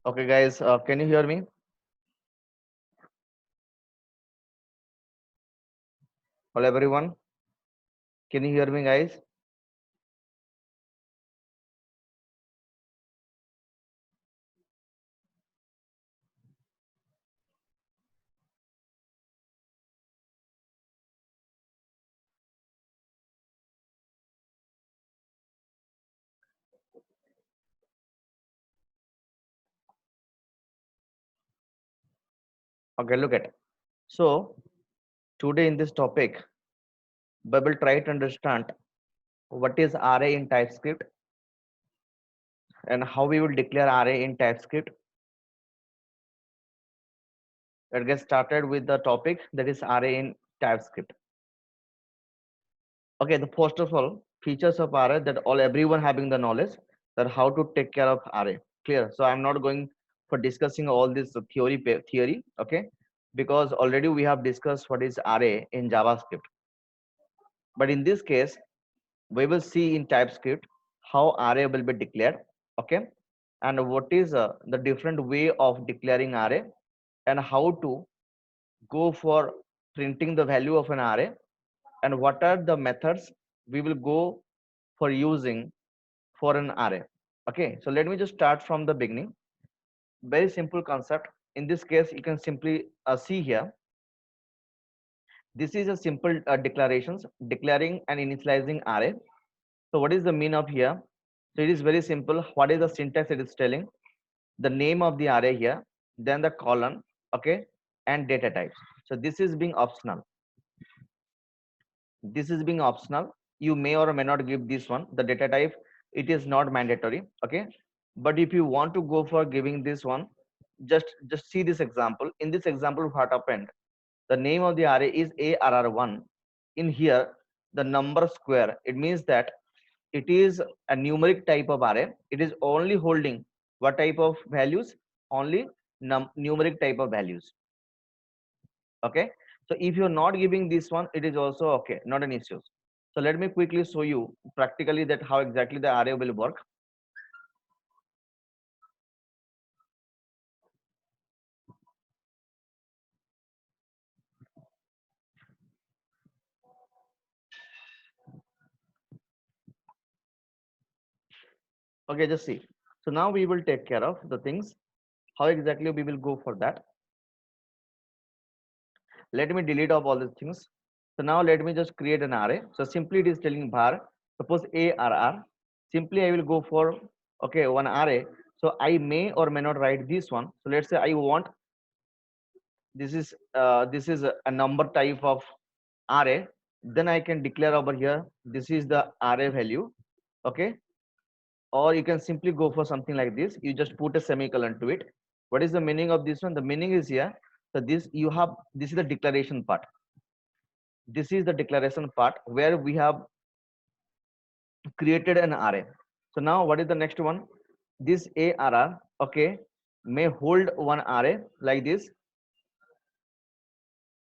Okay, guys, can you hear me? Hello, everyone. Can you hear me, guys? Okay, look at it. So, today in this topic, we will try to understand what is array in TypeScript and how we will declare array in TypeScript. Let's get started with the topic that is array in TypeScript. Okay, the first of all, features of array that all everyone having the knowledge that how to take care of array. Clear. So I'm not going for discussing all this theory. Okay, because already we have discussed what is array in JavaScript. But in this case, we will see in TypeScript how array will be declared. Okay, and what is the different way of declaring array and how to go for printing the value of an array and what are the methods we will go for using for an array. Okay, so let me just start from the beginning. Very simple concept. In this case, you can simply see here. This is a simple declarations declaring and initializing array. So what is the mean of here? So it is very simple. What is the syntax it is telling? The name of the array here, then the colon, okay, and data types. So this is being optional. This is being optional. You may or may not give this one. The data type, it is not mandatory, okay. But if you want to go for giving this one, just see this example. In this example, what happened? The name of the array is ARR1. In here, the number square, it means that it is a numeric type of array. It is only holding what type of values? Only numeric type of values. Okay. So if you're not giving this one, it is also okay, not an issue. So let me quickly show you practically that how exactly the array will work. Okay, just see. So now we will take care of the things. How exactly we will go for that? Let me delete off all these things. So now let me just create an array. So simply it is telling var, suppose ARR. Simply I will go for, okay, one array. So I may or may not write this one. So let's say I want, this is a number type of array. Then I can declare over here, this is the array value. Okay. Or you can simply go for something like this. You just put a semicolon to it. What is the meaning of this one? The meaning is here. So this you have, this is the declaration part. This is the declaration part where we have created an array. So now what is the next one? This ARR, okay, may hold one array like this.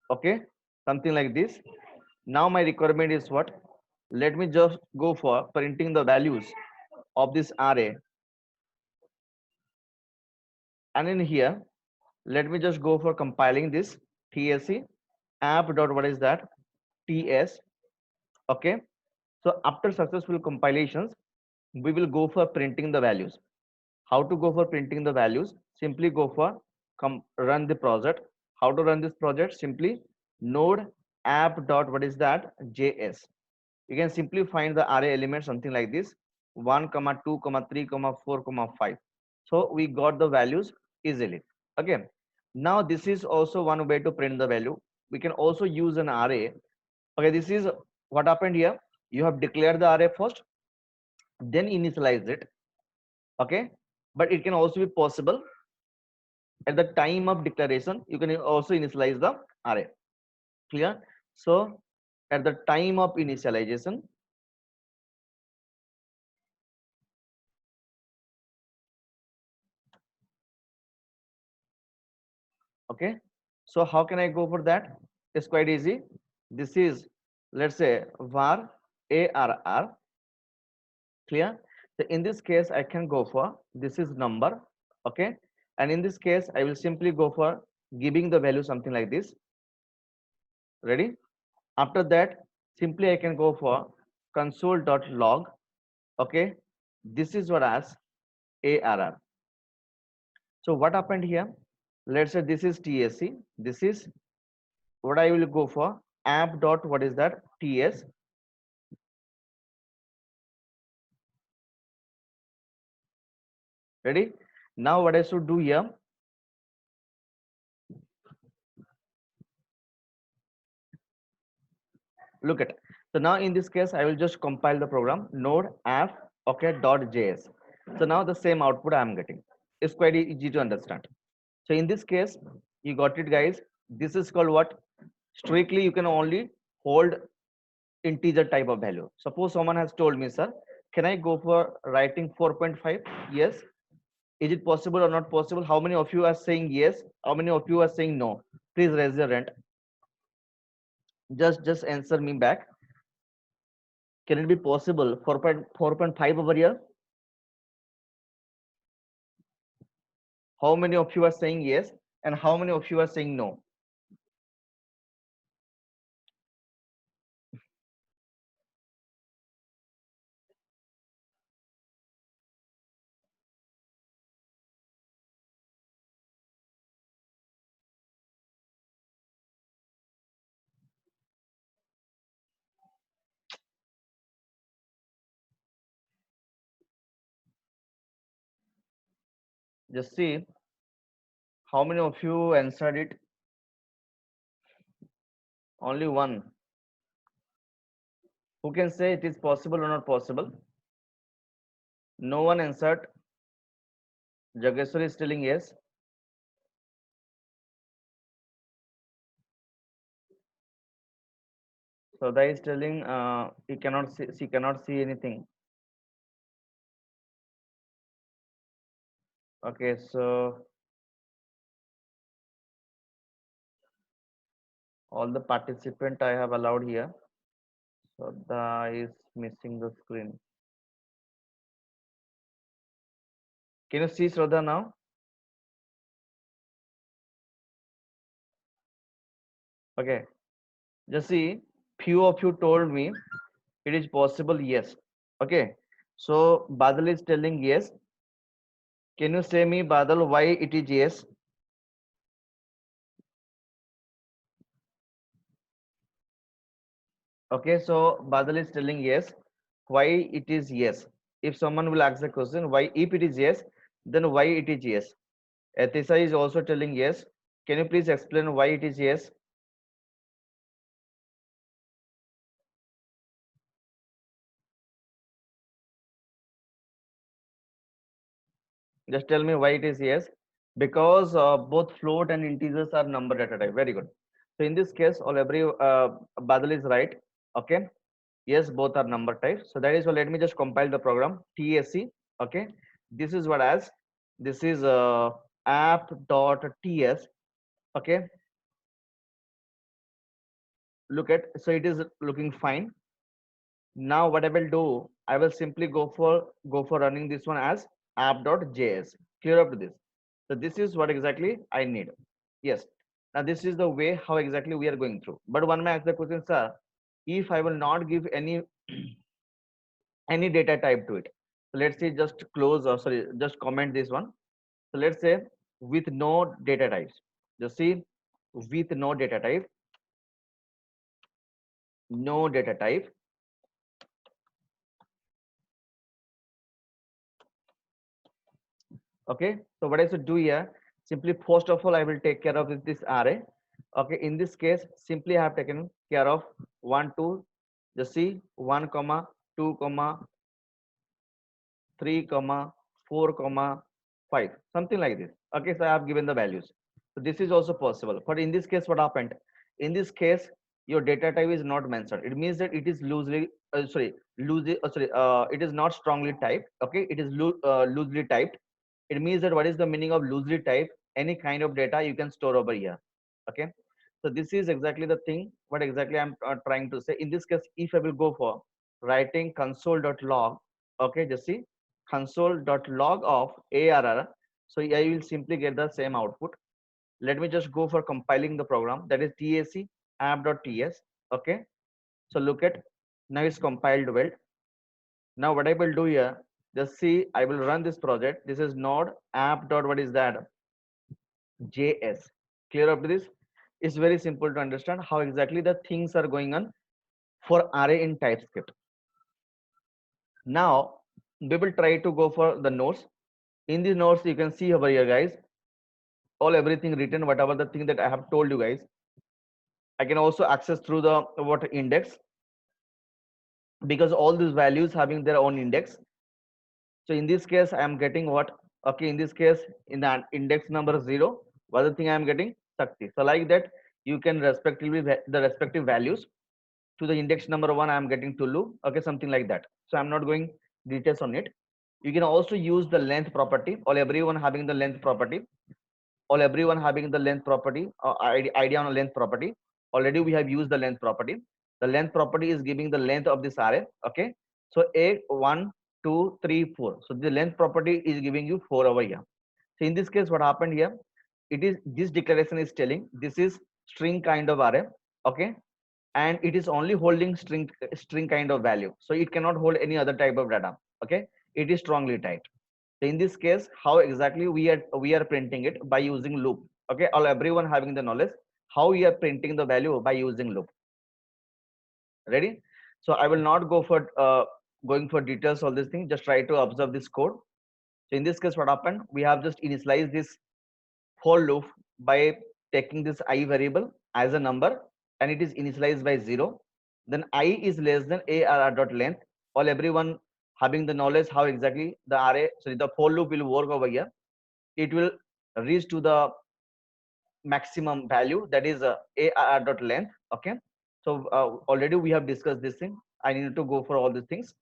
Okay, something like this. Now my requirement is what? Let me just go for printing the values of this array. And in here, let me just go for compiling this tsc app dot what is that ts. Okay, so after successful compilations, we will go for printing the values. How to go for printing the values? Simply go for run the project. How to run this project? Simply node app dot what is that js. You can simply find the array element something like this 1 comma 2 comma 3 comma 4 comma 5. So we got the values easily. Okay, now this is also one way to print the value. We can also use an array. Okay, this is what happened here. You have declared the array first, then initialize it. Okay, but it can also be possible at the time of declaration you can also initialize the array. Clear? So at the time of initialization, okay, so how can I go for that? It's quite easy. This is, let's say, var arr. Clear? So in this case I can go for, this is number. Okay, And in this case, I will simply go for giving the value something like this. Ready? After that, simply I can go for console.log. Okay, this is what as ARR. So what happened here? Let's say this is TSC. This is what I will go for app dot what is that TS. Ready? Now what I should do here? Look at. So now in this case, I will just compile the program node app okay dot js. So now the same output I am getting. It's quite easy to understand. So in this case, you got it, guys. This is called what? Strictly, you can only hold integer type of value. Suppose someone has told me, sir, can I go for writing 4.5? Yes. Is it possible or not possible? How many of you are saying yes? How many of you are saying no? Please raise your hand. Just answer me back. Can it be possible 4.5 over here? How many of you are saying yes? And how many of you are saying no? Just see how many of you answered it. Only one. Who can say it is possible or not possible? No one answered. Jageshwar is telling yes. Sada is telling he cannot see, she cannot see anything. Okay, so all the participant I have allowed here. Sada is missing the screen. Can you see Shraddha now? Okay, just see. Few of you told me it is possible. Yes. Okay. So Badal is telling yes. Can you say me, Badal, why it is yes? Okay, so Badal is telling yes. Why it is yes? If someone will ask the question, why if it is yes, then why it is yes? Etisa is also telling yes. Can you please explain why it is yes? Just tell me why it is yes. Because both float and integers are number data type. Very good. So in this case, all every Badal is right. Okay. Yes, both are number types. So that is why let me just compile the program TSC. Okay. This is what as this is app.ts. Okay. Look at so it is looking fine. Now what I will do, I will simply go for running this one as app.js. Clear up to this. So this is what exactly I need. Yes. Now this is the way how exactly we are going through. But one may ask the question, sir, if I will not give any any data type to it. So let's say just close or sorry, just comment this one. So let's say with no data types. Just see with no data type, no data type. Okay, so what I should do here, simply first of all, I will take care of this array. Okay, in this case, simply I have taken care of 1, 2, just see 1, comma 2, comma 3, comma 4, comma 5, something like this. Okay, so I have given the values. So this is also possible. But in this case, what happened? In this case, your data type is not mentioned. It means that it is loosely, it is not strongly typed. Okay, it is loosely typed. It means that what is the meaning of loosely typed? Any kind of data you can store over here. Okay, so this is exactly the thing. What exactly I'm trying to say. In this case, if I will go for writing console.log, okay, just see console.log of ARR. So I will simply get the same output. Let me just go for compiling the program, that is tac app.ts. Okay, so look at, now it's compiled well. Now what I will do here, just see, I will run this project. This is node app dot, what is that, js. Clear up to this? It's very simple to understand how exactly the things are going on for array in TypeScript. Now we will try to go for the nodes. In these nodes you can see over here, guys, all everything written, whatever the thing that I have told you guys. I can also access through the what index, because all these values having their own index. So in this case I am getting what, okay, in this case in the index number 0, what the thing I am getting, 30. So like that you can respectively the respective values. To the index number 1 I am getting Tulu, okay, something like that. So I'm not going details on it. You can also use the length property, or everyone having the length property, or everyone having the length property, idea on a length property. Already we have used the length property. The length property is giving the length of this array. Okay, so a 1 2 3 4, so the length property is giving you 4 over here. So in this case what happened here, it is, this declaration is telling this is string kind of array. Okay, and it is only holding string kind of value, so it cannot hold any other type of data. Okay, it is strongly typed. So in this case how exactly we are printing it, by using loop. Okay, all everyone having the knowledge how we are printing the value by using loop. Ready? So I will not go for going for details all this thing, just try to observe this code. So in this case what happened, we have just initialized this for loop by taking this I variable as a number, and it is initialized by 0. Then I is less than arr dot length. All everyone having the knowledge how exactly the array, sorry, the for loop will work over here. It will reach to the maximum value, that is arr dot length. Okay, so already we have discussed this thing. I need to go for all these things.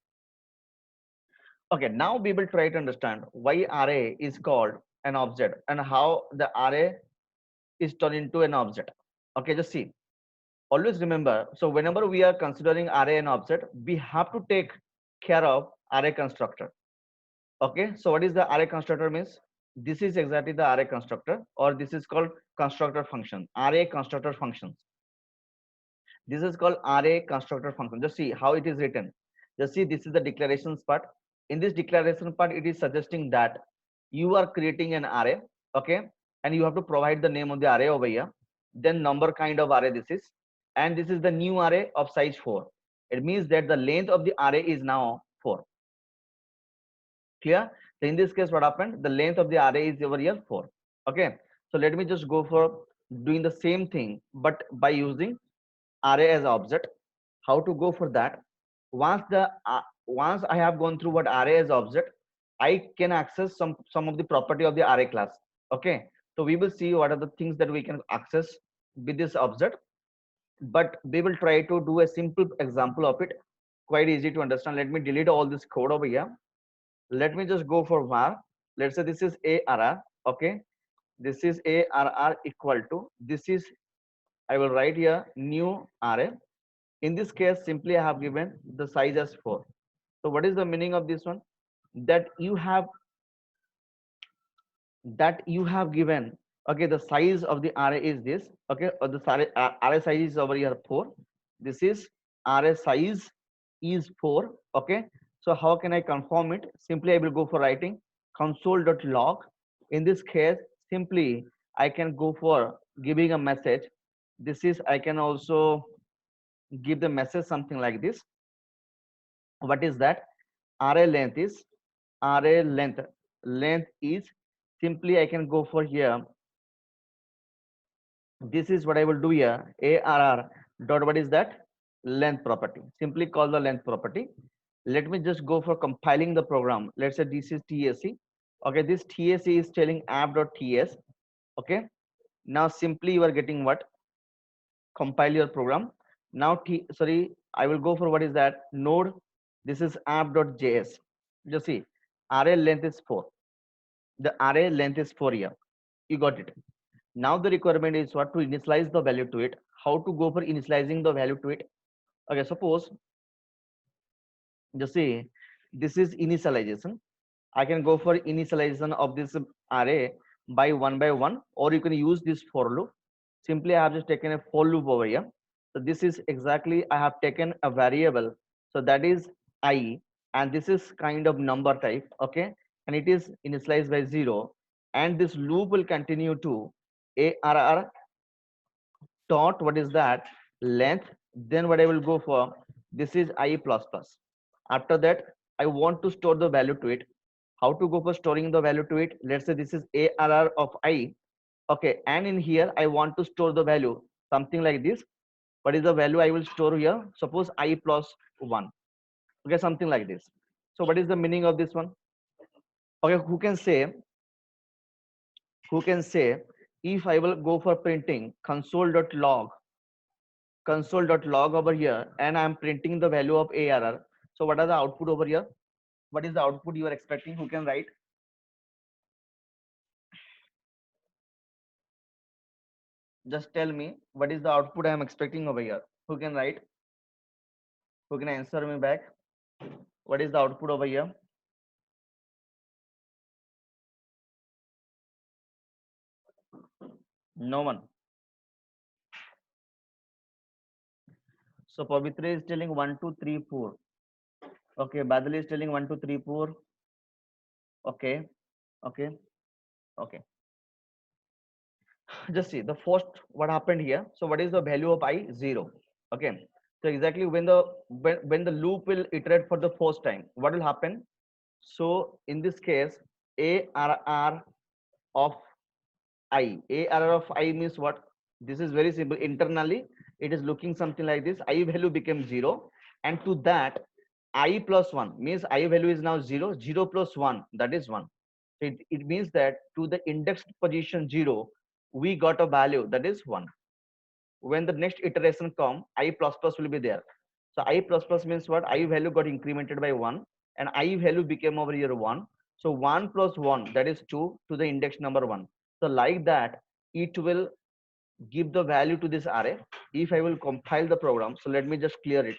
Okay, now we will try to understand why array is called an object and how the array is turned into an object. Okay, just see, always remember, so whenever we are considering array and object, we have to take care of array constructor. Okay, so what is the array constructor means? This is exactly the array constructor, or this is called constructor function, array constructor functions. This is called array constructor function. Just see how it is written. Just see, this is the declarations part. In this declaration part, it is suggesting that you are creating an array. Okay, and you have to provide the name of the array over here, then number kind of array this is, and this is the new array of size 4. It means that the length of the array is now 4. Clear? So in this case what happened, the length of the array is over here 4. Okay, so let me just go for doing the same thing but by using array as object. How to go for that? Once I have gone through what array as object, I can access some of the property of the array class. Okay, so we will see what are the things that we can access with this object, but we will try to do a simple example of it, quite easy to understand. Let me delete all this code over here. Let me just go for var. Let's say this is arr. Okay, this is arr equal to, this is, I will write here new array. In this case simply I have given the size as 4. So what is the meaning of this one? That you have given, okay, the size of the array is this. Okay, or the array size is over here 4. This is array size is 4. Okay, so how can I confirm it? Simply I will go for writing console.log. In this case simply I can go for giving a message. This is, I can also give the message something like this. What is that? Array length is, array length is, simply I can go for here. This is what I will do here, arr dot, what is that, length property. Simply call the length property. Let me just go for compiling the program. Let's say this is tac. Okay, this tac is telling app.ts. Okay, now simply you are getting what, compile your program. Now sorry, I will go for what is that, node. This is app.js. Just see, array length is 4. The array length is 4 here. You got it. Now the requirement is what, to initialize the value to it. How to go for initializing the value to it? Okay, suppose, just see, this is initialization. I can go for initialization of this array by one, or you can use this for loop. Simply I have just taken a for loop over here. So this is exactly, I have taken a variable, so that is I, and this is kind of number type, okay, and it is initialized by 0, and this loop will continue to arr dot, what is that, length. Then what I will go for, this is I plus plus. After that I want to store the value to it. How to go for storing the value to it? Let's say this is arr of I, okay, and in here I want to store the value something like this. What is the value I will store here? Suppose I plus 1, okay, something like this. So what is the meaning of this one? Okay, who can say if I will go for printing console.log over here, and I'm printing the value of arr, so what are the output over here? What is the output you are expecting? Who can write? Just tell me what is the output I am expecting over here. Who can write? Who can answer me back? What is the output over here? No one. So Pavitra is telling 1 2 3 4. Okay, Badal is telling 1 2 3 4. Okay, okay, okay. Just see the first what happened here. So what is the value of I? 0. Okay. So exactly when the loop will iterate for the first time, what will happen? So in this case, ARR of ARR of I means what? This is very simple. Internally, it is looking something like this. I value became 0, and to that I plus 1 means I value is now 0. 0 plus 1, that is 1. It means that to the indexed position 0, we got a value that is 1. When the next iteration come, I plus plus will be there. So I plus plus means what? I value got incremented by 1, and I value became over here 1. So 1 plus 1, that is 2 to the index number 1. So like that, it will give the value to this array. If I will compile the program, so let me just clear it.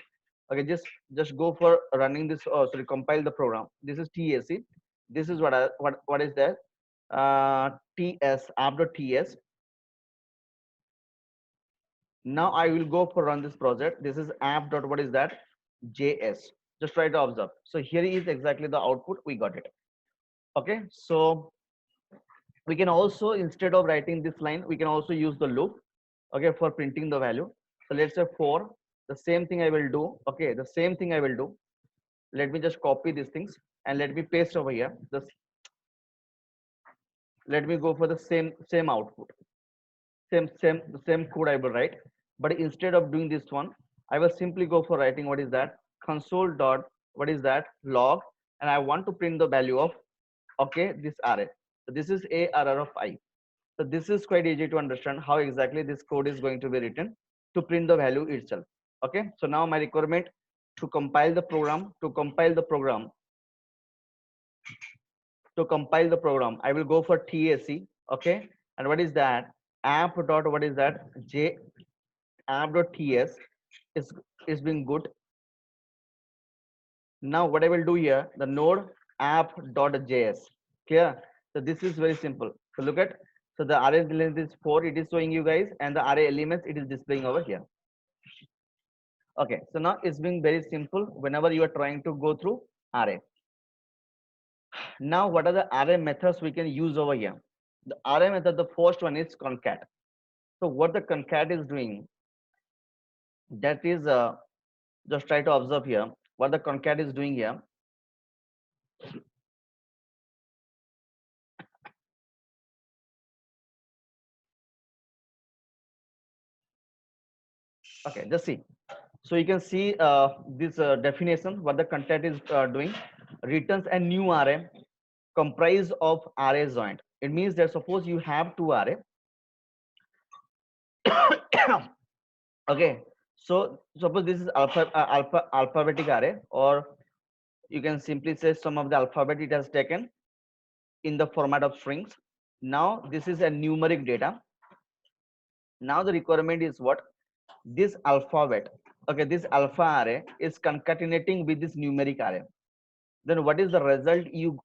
Okay, just go for running this. Oh, sorry, compile the program. This is TAC. This is what is that? TS app.ts. Now I will go for run this project. This is app dot, what is that, JS. Just try to observe. So here is exactly the output. We got it. Okay, so we can also, instead of writing this line, we can also use the loop, okay, for printing the value. So let's say for the same thing I will do. Okay, the same thing I will do. Let me just copy these things and let me paste over here. Just let me go for the same output, same code I will write. But instead of doing this one, I will simply go for writing, what is that, console dot, what is that, log, and I want to print the value of, okay, this array. So this is arr of I. So this is quite easy to understand how exactly this code is going to be written to print the value itself. Okay, so now my requirement to compile the program, I will go for TAC. Okay, and what is that, app dot, what is that, j app.ts is being good. Now what I will do here, the node app.js. Clear? So this is very simple. So look at, so the array length is 4, it is showing you guys, and the array elements it is displaying over here. Okay, so now it's being very simple whenever you are trying to go through array. Now what are the array methods we can use over here? The array method, the first one is concat. So what the concat is doing, that is just try to observe here what the concat is doing here. Okay, just see. So you can see this definition, what the concat is doing. Returns a new array comprised of array joint. It means that suppose you have two array. Okay, so suppose this is alphabetic array, or you can simply say some of the alphabet it has taken in the format of strings. Now this is a numeric data. Now the requirement is what, this alphabet, okay, this alpha array is concatenating with this numeric array. then what is the result you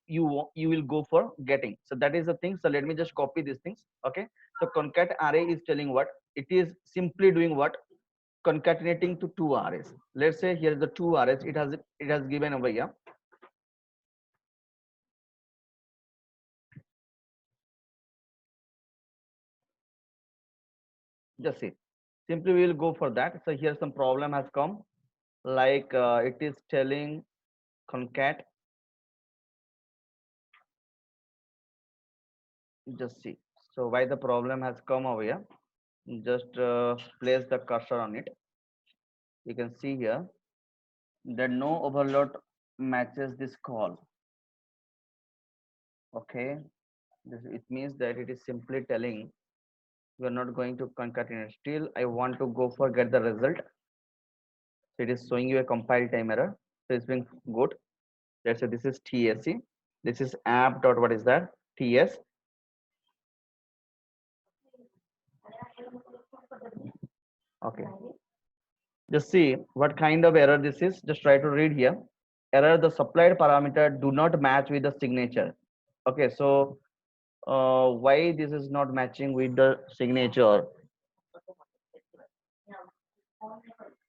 will go for getting. So that is the thing. So let me just copy these things. Okay, so concat array is telling what it is simply doing, what concatenating to two arrays. Let's say here is the two arrays, it has given over here. Just see, simply we will go for that. So here some problem has come, like it is telling concat. Just see, so why the problem has come over here. Just place the cursor on it. You can see here that no overload matches this call. Okay, it means that it is simply telling you are not going to concatenate. Still I want to go for get the result. So it is showing you a compile time error. So it's been good. Let's say this is TSC. This is app dot what is that? TS. Okay. Just see what kind of error this is. Just try to read here. Error, the supplied parameter do not match with the signature. Okay, so why this is not matching with the signature?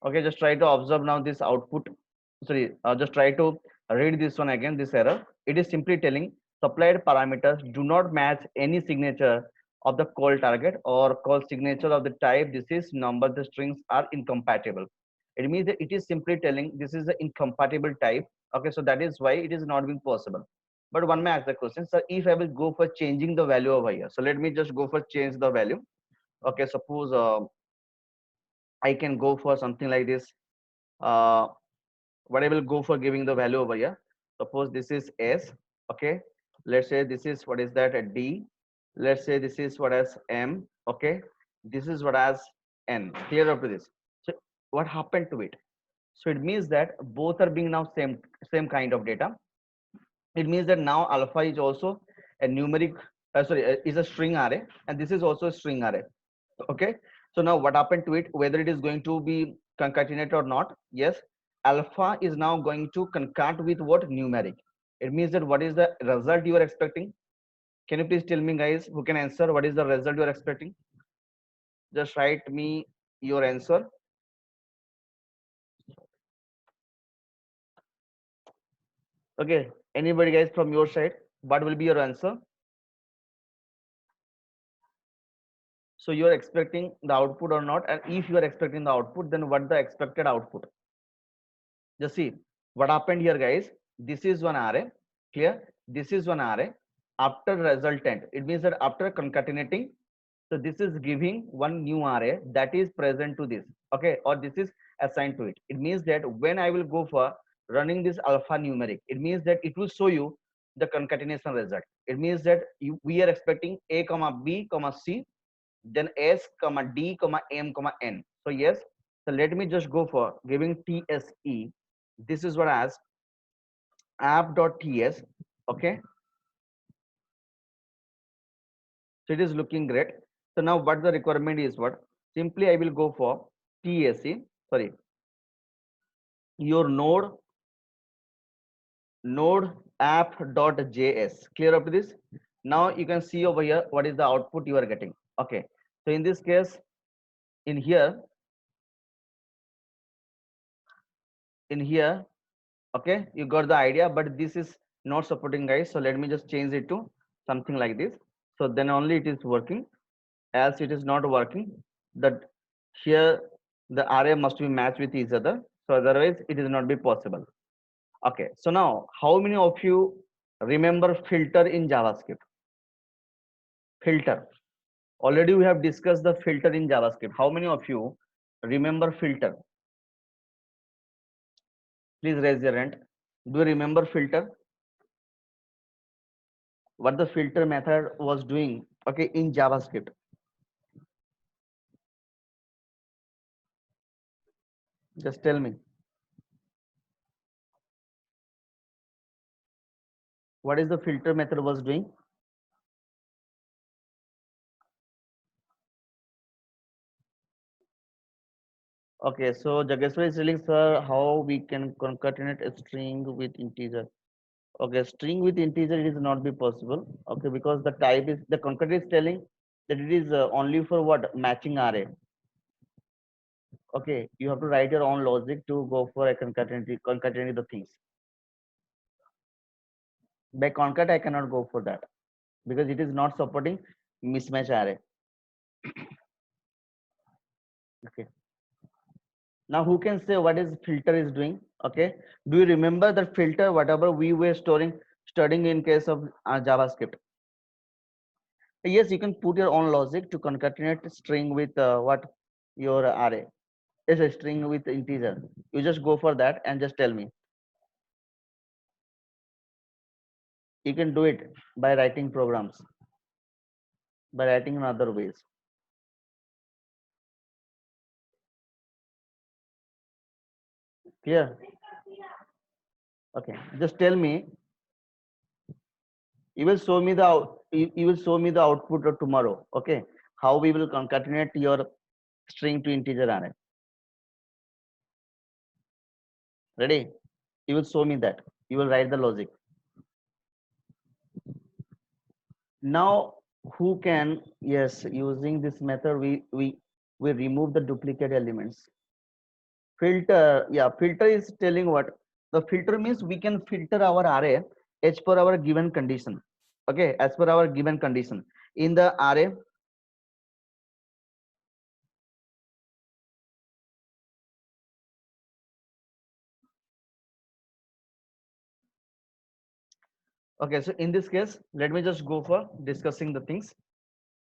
Okay, just try to observe now this output. Sorry, just try to read this one again, this error. It is simply telling supplied parameters do not match any signature of the call target or call signature of the type. This is number, the strings are incompatible. It means that it is simply telling this is the incompatible type. Okay, so that is why it is not being possible. But one may ask the question, sir, if I will go for changing the value over here. So let me just go for change the value. Okay, suppose I can go for something like this. What I will go for giving the value over here. Suppose this is S. Okay. Let's say this is what is that a D. Let's say this is what as M. Okay. This is what as N. Clear up to this. So what happened to it? So it means that both are being now same kind of data. It means that now alpha is also a numeric, is a string array, and this is also a string array. Okay, so now what happened to it, whether it is going to be concatenate or not? Yes, alpha is now going to concat with what? Numeric. It means that what is the result you are expecting? Can you please tell me, guys, who can answer what is the result you are expecting? Just write me your answer. Okay, anybody, guys, from your side, what will be your answer? So you are expecting the output or not? And if you are expecting the output, then what the expected output? Just see what happened here, guys. This is one array. Clear? This is one array. After resultant, it means that after concatenating, so this is giving one new array that is present to this. Okay, or this is assigned to it. It means that when I will go for running this alpha numeric, it means that it will show you the concatenation result. It means that we are expecting A comma B comma C, then S comma D comma M comma N. So yes, so let me just go for giving TSE. This is what as app.ts. Okay, so it is looking great. So now what the requirement is, what simply I will go for TSE, sorry, your node app.js. Clear up to this. Now you can see over here what is the output you are getting. Okay, so in this case, in here, okay, you got the idea, but this is not supporting, guys. So let me just change it to something like this. So then only it is working. Else it is not working. That here the array must be matched with each other. So otherwise it is not be possible. Okay. So now how many of you remember filter in JavaScript? Filter. Already we have discussed the filter in JavaScript. How many of you remember filter? Please raise your hand. Do you remember filter? What the filter method was doing, okay, in JavaScript? Just tell me. What is the filter method was doing? Okay, so Jageshwar is telling, sir, how we can concatenate a string with integer. Okay, string with integer it is not be possible. Okay, because the type is the concatenate is telling that it is only for what matching array. Okay, you have to write your own logic to go for a concatenating the things. By concat I cannot go for that because it is not supporting mismatch array. Okay. Now who can say what is filter is doing? Okay. Do you remember that filter whatever we were studying in case of JavaScript? Yes, you can put your own logic to concatenate string with what your array is a string with integer. You just go for that and just tell me. You can do it by writing programs, by writing in other ways. Clear? Okay. Just tell me. You will show me the you will show me the output of tomorrow. Okay. How we will concatenate your string to integer array. Ready? You will show me that. You will write the logic. Now, who can, yes, using this method, we remove the duplicate elements. Filter, yeah, filter is telling what? The filter means we can filter our array as per our given condition. Okay, as per our given condition. In the array, okay, so in this case, let me just go for discussing the things.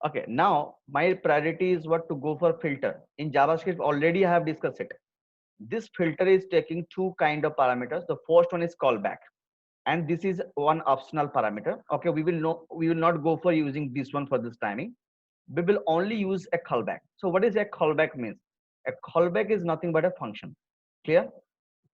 Okay, now my priority is what to go for filter. In JavaScript, already I have discussed it. This filter is taking two kind of parameters. The first one is callback, and this is one optional parameter. Okay, we will not go for using this one for this timing. We will only use a callback. So what is a callback means? A callback is nothing but a function. Clear?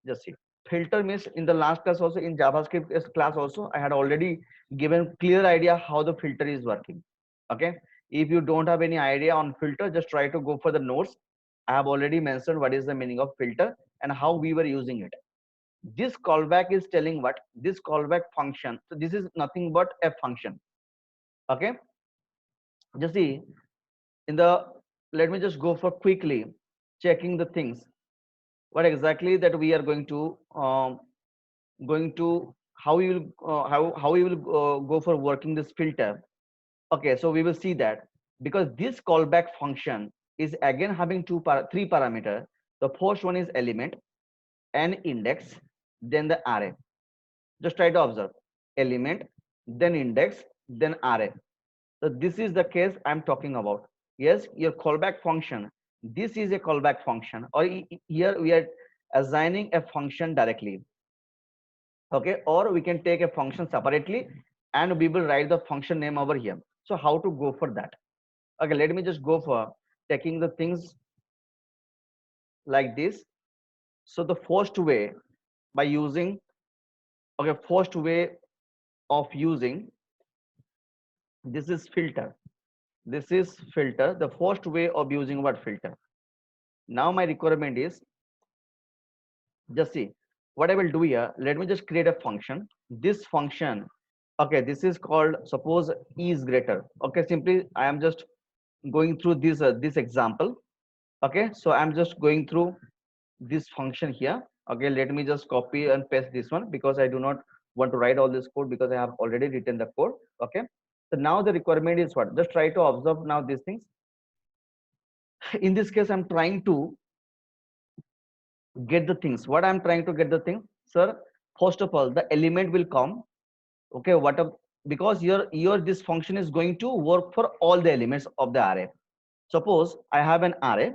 Just see. Filter means in the last class also in JavaScript class also I had already given clear idea how the filter is working. Okay. If you don't have any idea on filter, just try to go for the notes. I have already mentioned what is the meaning of filter and how we were using it. This callback is telling what this callback function. So this is nothing but a function. Okay. Just see in the let me just go for quickly checking the things what exactly that we are going to how we will how we will go for working this filter. Okay, so we will see that because this callback function is again having three parameter. The first one is element and index, then the array. Just try to observe element, then index, then array. So this is the case I'm talking about. Yes, your callback function. This is a callback function, or here we are assigning a function directly. Okay, or we can take a function separately, and we will write the function name over here. So how to go for that? Okay, let me just go for taking the things like this. So the first way by using, okay, first way of using this is filter. This is filter. The first way of using what filter? Now my requirement is just see what I will do here. Let me just create a function. This function, okay, this is called suppose e is greater. Okay, simply I am just going through this example. Okay, so I'm just going through this function here. Okay, let me just copy and paste this one because I do not want to write all this code because I have already written the code. Okay, so now the requirement is what? Just try to observe now these things. In this case, I'm trying to get the things. What I'm trying to get the thing, sir. First of all, the element will come. Okay, what a, because your this function is going to work for all the elements of the array. Suppose I have an array.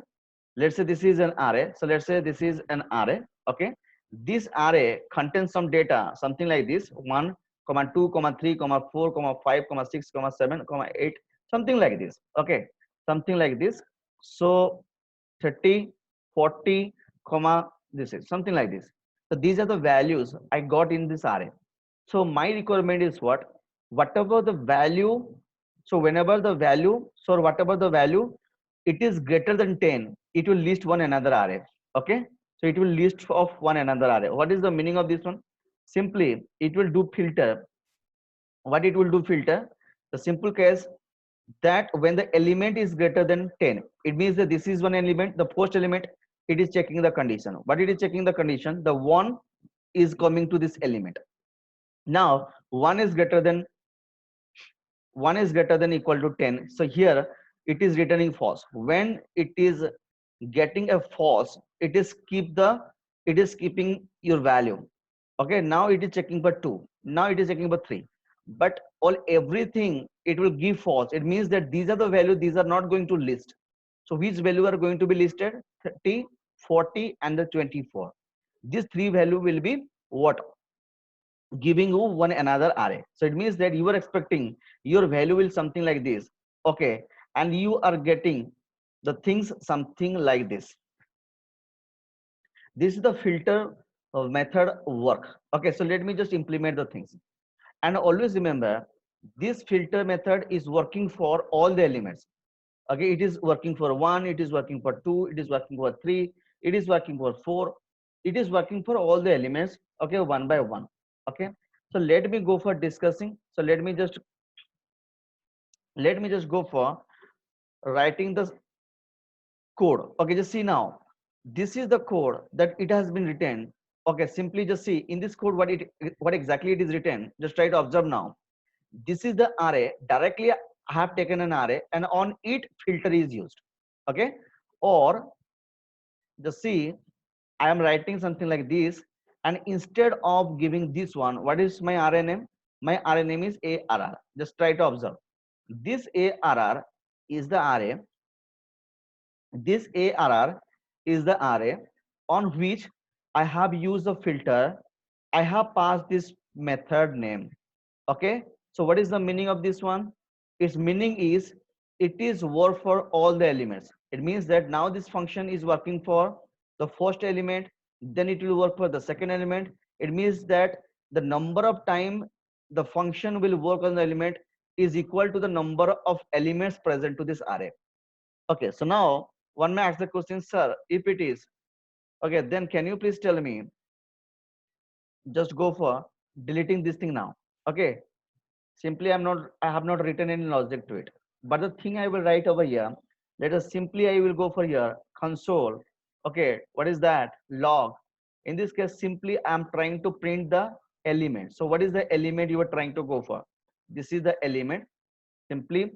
Let's say this is an array. So let's say this is an array. Okay, this array contains some data, something like this: 1, 2, 3, 4, 5, 6, 7, 8, something like this. Okay, something like this. So 30, 40, comma, this is something like this. So these are the values I got in this array. So my requirement is what? Whatever the value, so whenever the value, so whatever the value, it is greater than 10, it will list one another array. Okay. So it will list of one another array. What is the meaning of this one? simply it will do filter. What it will do filter? The simple case that when the element is greater than 10, it means that this is one element, the first element, it is checking the condition. But it is checking the condition, the one is coming to this element. Now one is greater than equal to 10. So here it is returning false. When it is getting a false, it is keeping your value. Okay, now it is checking for 2, now it is checking for 3, but all everything it will give false. It means that these are the value, these are not going to list. So which value are going to be listed? 30, 40 and the 24. These three value will be what? Giving you one another array. So it means that you are expecting your value will something like this. Okay, and you are getting the things something like this. This is the filter method work. Okay, so let me just implement the things. And always remember, this filter method is working for all the elements. Okay, it is working for 1, it is working for 2, it is working for 3, it is working for 4, it is working for all the elements. Okay, one by one. Okay, so let me go for discussing. So let me just go for writing the code. Okay, just see now, this is the code that it has been written. Okay, simply just see in this code what exactly it is written. Just try to observe now. This is the array. Directly I have taken an array and on it filter is used. Okay, or just see, I am writing something like this, and instead of giving this one, what is my array name? My array name is ARR. Just try to observe. This ARR is the array. This ARR is the array on which I have used the filter. I have passed this method name. Okay, so what is the meaning of this one? Its meaning is it is work for all the elements. It means that now this function is working for the first element, then it will work for the second element. It means that the number of time the function will work on the element is equal to the number of elements present to this array. Okay, so now one may ask the question, sir, if it is okay, then can you please tell me, just go for deleting this thing now. Okay, simply I have not written any logic to it, but the thing I will write over here, let us simply I will go for here console. Okay, what is that? Log. In this case simply I am trying to print the element. So what is the element you are trying to go for? This is the element. Simply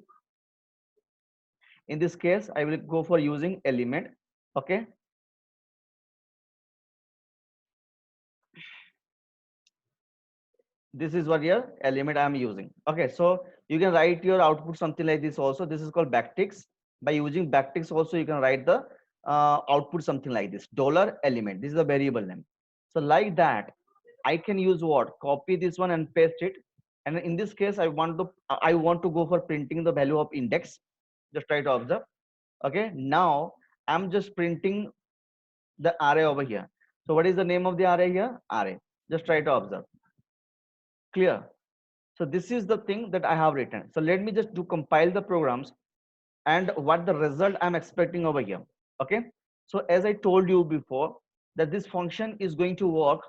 in this case I will go for using element. Okay, this is what your element I am using. Okay, so you can write your output something like this also. This is called backticks. By using backticks also you can write the output something like this, dollar element. This is the variable name. So like that I can use what? Copy this one and paste it. And in this case I want to go for printing the value of index. Just try to observe. Okay, now I'm just printing the array over here. So what is the name of the array here? Array. Just try to observe. Clear? So this is the thing that I have written. So let me just do compile the programs and what the result I'm expecting over here. Okay, so as I told you before that this function is going to work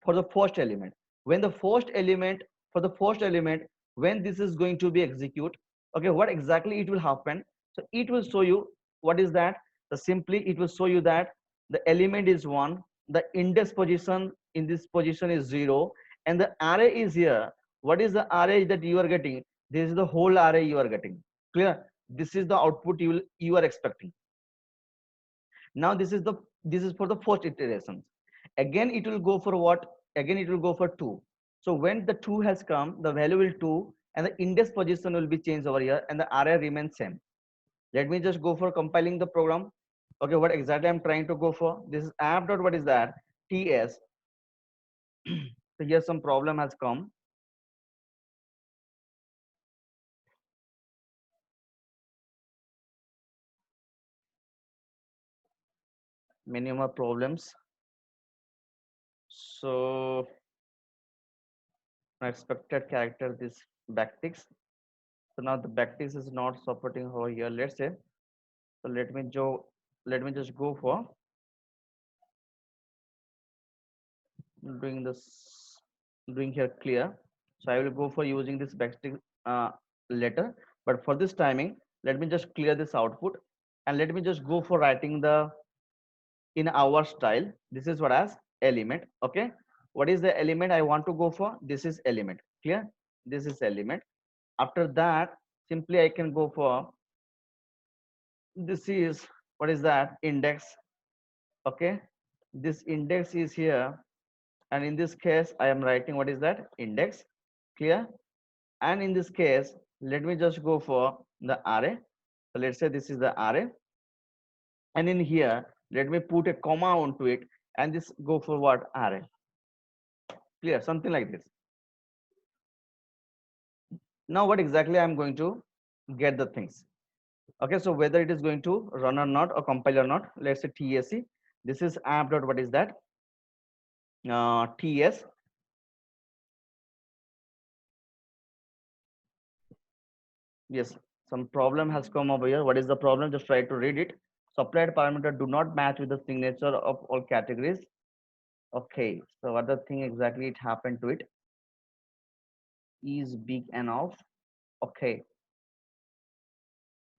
for the first element. When the first element, for the first element, when this is going to be execute, okay, what exactly it will happen? So it will show you what is that. So simply it will show you that the element is 1, the index position in this position is 0, and the array is here. What is the array that you are getting? This is the whole array you are getting. Clear? This is the output you are expecting. Now this is for the first iterations. Again it will go for what? Again it will go for 2. So when the 2 has come, the value will 2 and the index position will be changed over here and the array remains same. Let me just go for compiling the program. Okay, what exactly I'm trying to go for? This is app dot what is that? TS. So here some problem has come. Many more problems. So expected character this backticks. So now the backticks is not supporting over here. Let's say, so let me just go for doing this. doing here clear. So I will go for using this backstick letter, but for this timing let me just clear this output and let me just go for writing the in our style. This is what as element. Okay, what is the element I want to go for? This is element. Clear? This is element. After that simply I can go for this is what is that index. Okay, this index is here, and in this case I am writing what is that index. Clear? And in this case let me just go for the array. So let's say this is the array, and in here let me put a comma onto it, and this go for what array. Clear? Something like this. Now what exactly I'm going to get the things. Okay, so whether it is going to run or not or compile or not, let's say TSC. This is app dot what is that TS. Yes, some problem has come over here. What is the problem? Just try to read it. Supplied parameter do not match with the signature of all categories. Okay, so what the thing exactly it happened to it is big enough. Okay,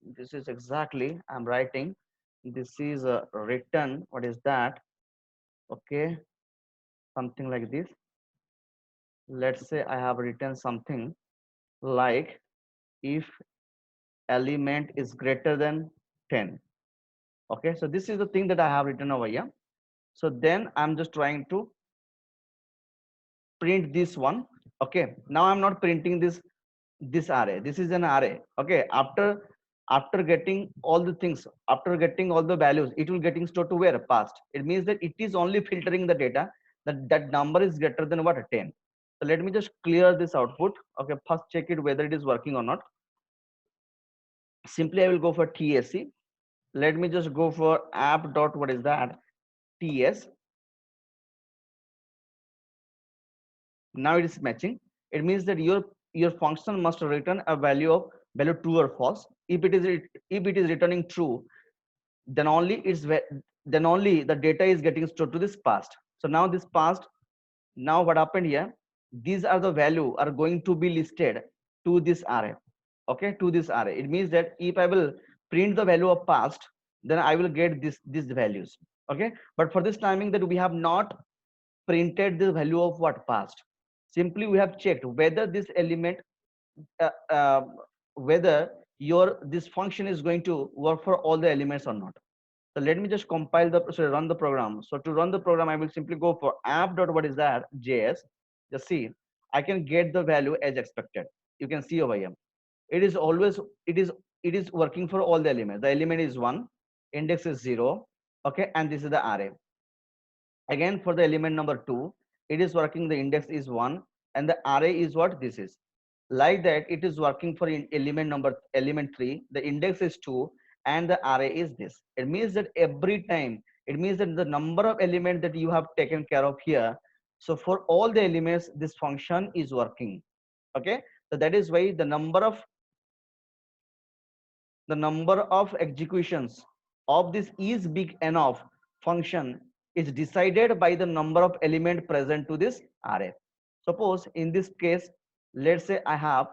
this is exactly I'm writing. This is a written. What is that? Okay, something like this. Let's say I have written something like if element is greater than 10. Okay, so this is the thing that I have written over here. So then I'm just trying to print this one. Okay, now I'm not printing this array. This is an array. Okay, after getting all the things, after getting all the values, it will getting stored to where? Past. It means that it is only filtering the data that number is greater than what? 10. So let me just clear this output. Okay, first check it whether it is working or not. Simply I will go for TSC. Let me just go for app dot what is that TS. Now it is matching. It means that your function must return a value of value true or false. If it is returning true, then only then only the data is getting stored to this past. So now this past, now what happened here, these are the value are going to be listed to this array. Okay, to this array. It means that if I will print the value of past, then I will get these values. Okay, but for this timing that we have not printed the value of what past. Simply we have checked whether this element uh, uh, whether your this function is going to work for all the elements or not. So let me just compile the, sorry, run the program. So to run the program, I will simply go for app dot what is that JS. Just see, I can get the value as expected. You can see over here. It is always it is working for all the elements. The element is 1, index is 0. Okay, and this is the array. Again for the element number 2, it is working. The index is 1, and the array is what this is. Like that, it is working for element 3. The index is 2, and the array is this. It means that every time, it means that the number of elements that you have taken care of here. So for all the elements, this function is working. Okay, so that is why the number of executions of this is big enough function is decided by the number of element present to this array. Suppose in this case, let's say I have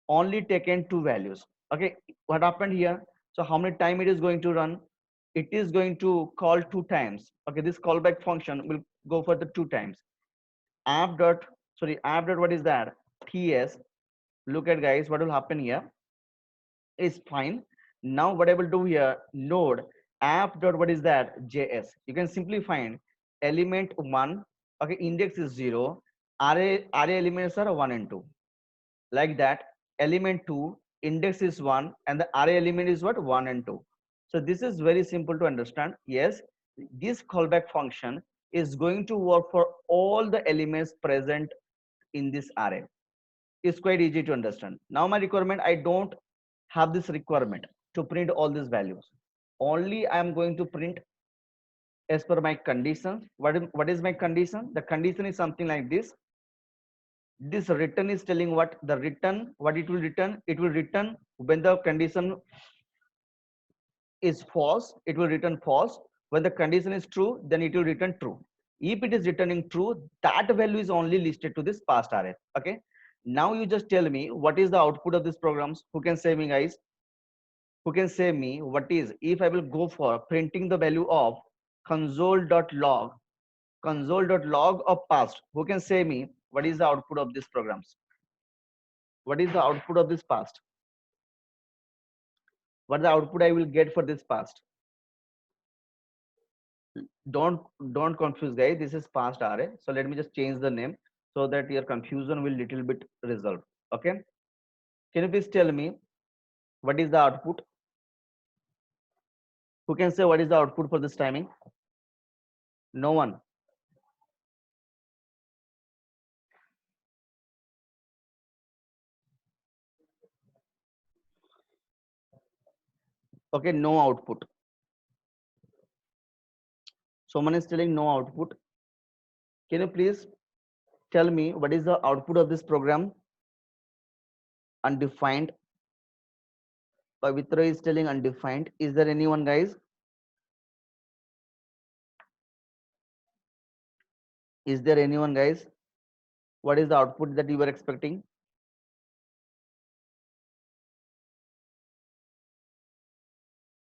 only taken 2 values. Okay, what happened here? So how many time it is going to run? It is going to call 2 times. Okay, this callback function will go for the 2 times. App dot what is that? TS. Look at guys, what will happen here is fine. Now what I will do here, node app dot what is that JS. You can simply find element 1. Okay, index is 0. Array elements are 1 and 2. Like that, element 2, index is 1, and the array element is what? 1 and 2. So this is very simple to understand. Yes, this callback function is going to work for all the elements present in this array. It's quite easy to understand. Now my requirement, I don't have this requirement to print all these values. Only I am going to print as per my conditions. What is my condition? The condition is something like this. This return is telling what the return, what it will return. It will return when the condition is false, it will return false. When the condition is true, then it will return true. If it is returning true, that value is only listed to this passed array. Okay, now you just tell me what is the output of these programs. Who can say me, guys? Who can say me what is, if I will go for printing the value of console.log, console.log of past? Who can say me what is the output of these programs? What is the output of this past? What the output I will get for this past? don't don't confuse, guys. This is past array, so let me just change the name so that your confusion will little bit resolve. Okay, can you please tell me what is the output? Who can say what is the output for this timing? No one. Okay, no output. Someone is telling no output. Can you please tell me what is the output of this program? Undefined. Pavitra is telling undefined. Is there anyone, guys? Is there anyone, guys? What is the output that you were expecting?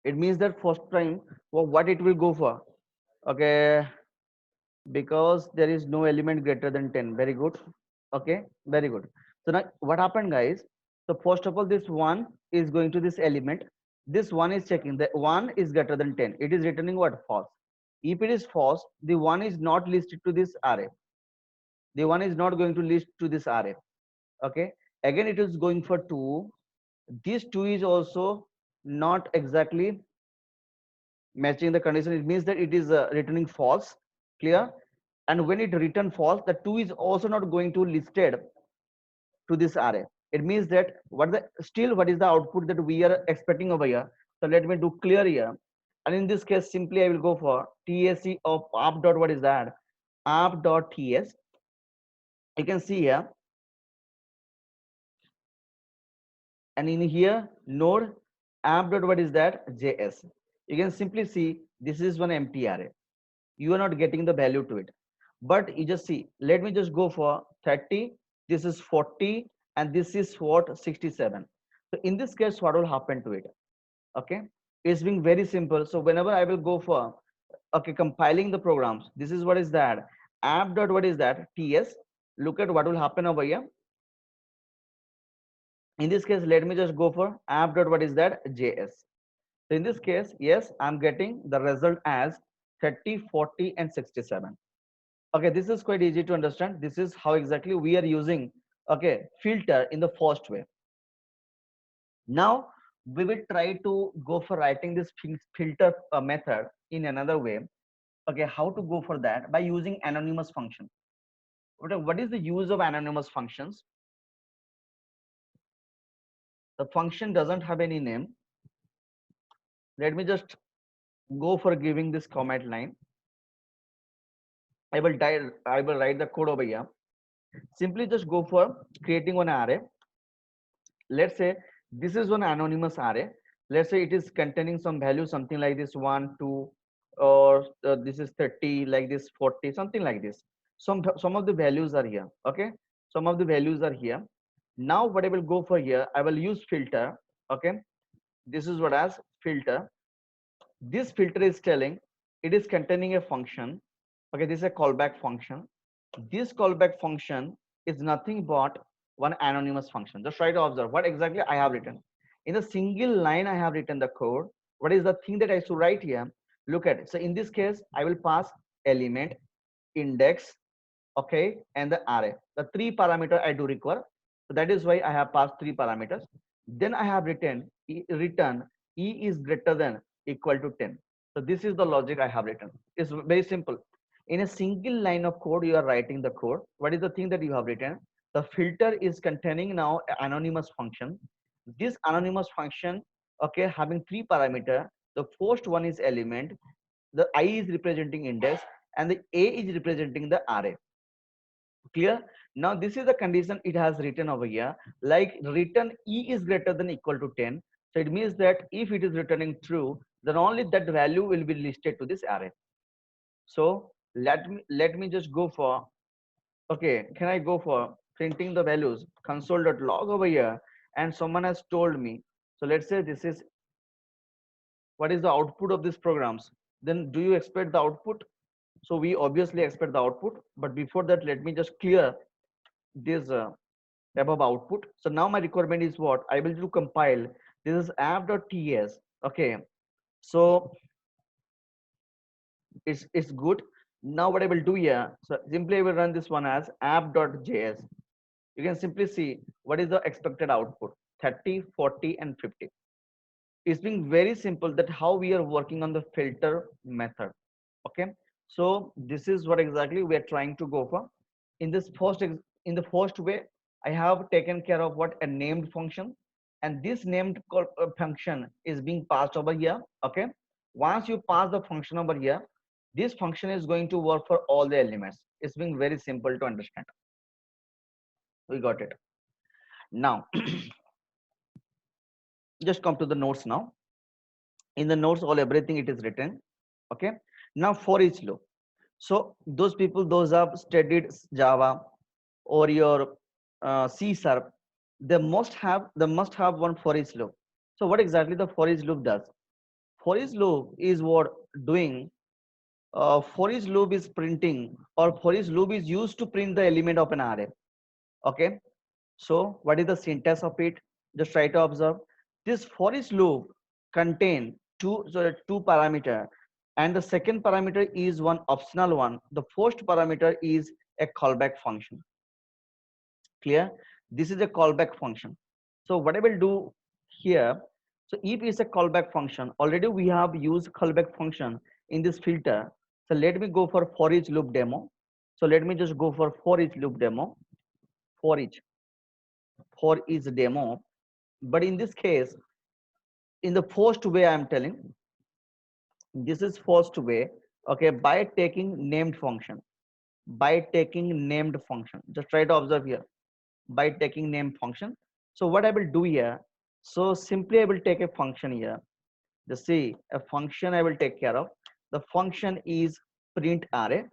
It means that first time, well, what it will go for? Okay, because there is no element greater than 10. Very good. Okay, very good. So now what happened, guys? So first of all, this one is going to this element. This one is checking that one is greater than 10. It is returning what? False. If it is false, the one is not listed to this array. The one is not going to list to this array. Okay, again it is going for 2. This 2 is also not exactly matching the condition. It means that it is returning false. Clear? And when it return false, the 2 is also not going to listed to this array. It means that what the still what is the output that we are expecting over here? So let me do clear here. And in this case, simply I will go for TSC of app dot, what is that? App dot TS. You can see here, and in here node app dot, what is that? JS. You can simply see this is one empty array. You are not getting the value to it, but you just see, let me just go for 30, this is 40, and this is what? 67. So in this case, what will happen to it? Okay, it's being very simple. So whenever I will go for, okay, compiling the programs, this is what is that? App dot, what is that? TS. Look at what will happen over here. In this case, let me just go for app dot, what is that? JS. So in this case, yes, I'm getting the result as 30, 40, and 67. Okay, this is quite easy to understand. This is how exactly we are using, okay, filter in the first way. Now we will try to go for writing this filter method in another way. Okay, how to go for that? By using anonymous function. What is the use of anonymous functions? The function doesn't have any name. Let me just go for giving this comment line. I will write the code over here. Simply just go for creating one array. Let's say this is one anonymous array. Let's say it is containing some value, something like this 1 2, or this is 30, like this 40, something like this. Some of the values are here. Okay, some of the values are here. Now what I will go for here, I will use filter. Okay, this is what as filter. This filter is telling it is containing a function. Okay, this is a callback function. This callback function is nothing but one anonymous function. Just try to observe what exactly I have written. In a single line, I have written the code. What is the thing that I should write here? Look at it. So in this case, I will pass element, index, okay, and the array. The 3 parameter I do require. So that is why I have passed 3 parameters. Then I have return e is greater than equal to 10. So this is the logic I have written. It's very simple. In a single line of code, you are writing the code. What is the thing that you have written? The filter is containing now anonymous function. This anonymous function, okay, having 3 parameter. The first one is element, the I is representing index, and the A is representing the array. Clear? Now this is the condition it has written over here, like return E is greater than equal to 10. So it means that if it is returning true, then only that value will be listed to this array. So let me just go for, okay, can I go for printing the values console.log over here, and someone has told me, so let's say this is what is the output of these programs, then do you expect the output? So we obviously expect the output, but before that let me just clear this above output. So now my requirement is what I will do, compile this is app.ts. Okay, so it's good. Now what I will do here, so simply I will run this one as app.js. You can simply see what is the expected output, 30, 40 and 50. It's being very simple that how we are working on the filter method. Okay, so this is what exactly we are trying to go for. In this in the first way, I have taken care of what a named function, and this named function is being passed over here. Okay, once you pass the function over here, this function is going to work for all the elements. It's being very simple to understand. We got it. Now just come to the notes. Now in the notes, all everything it is written. Okay, now for each loop. So those people, those have studied Java or your C sharp, they must have one for each loop. So what exactly the for each loop does? For each loop is what doing. For each loop is printing, or for each loop is used to print the element of an array. Okay, so what is the syntax of it? Just try to observe. This for each loop contain two parameter, and the second parameter is one optional one. The first parameter is a callback function. Clear? This is a callback function. So what I will do here, so if it's a callback function, already we have used callback function in this filter. So let me go for each loop demo. So let me just go for each loop demo, for each demo. But in this case, in the first way I'm telling, this is first way. Okay, by taking named function, just try to observe here, by taking named function. So what I will do here, so simply I will take a function here. Just see a function I will take care of. The function is print array.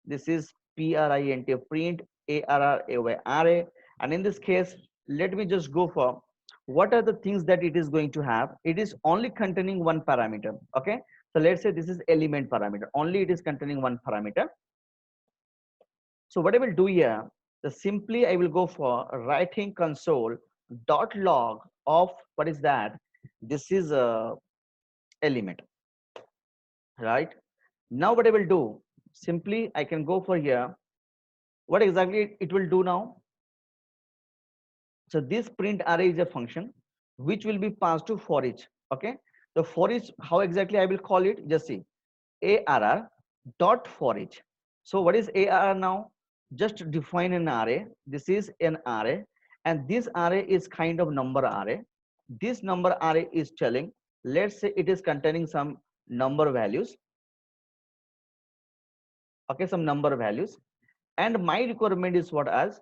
This is print, print array array. And in this case, let me just go for what are the things that it is going to have. It is only containing one parameter. Okay, so let's say this is element parameter, only it is containing one parameter. So what I will do here, the simply I will go for writing console dot log of what is that, this is a element, right? Now what I will do, simply I can go for here, what exactly it will do now. So this print array is a function which will be passed to for each. Okay, the for each, how exactly I will call it, just see arr dot for each. So what is arr now? Just define an array. This is an array, and this array is kind of number array. This number array is telling, let's say it is containing some number values. Okay, some number values, and my requirement is what, as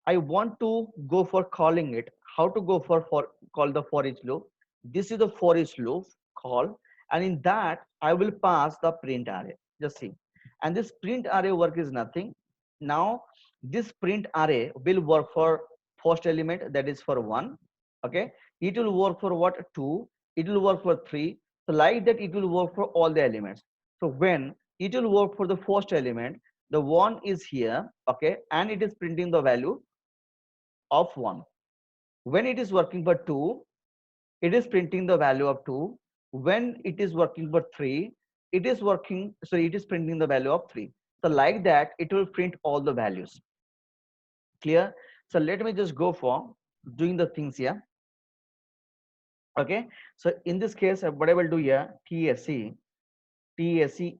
I want to go for calling it. How to go for call the for each loop? This is the for each loop call, and in that I will pass the print array. Just see, and this print array work is nothing. Now this print array will work for first element, that is for 1. Okay, it will work for what, 2. It will work for 3. So like that, it will work for all the elements. So when it will work for the first element, the 1 is here. Okay, and it is printing the value of 1. When it is working for 2, it is printing the value of 2. When it is working for 3, it is printing the value of 3. So like that, it will print all the values. Clear? So let me just go for doing the things here. Okay, so in this case, what I will do here, tsc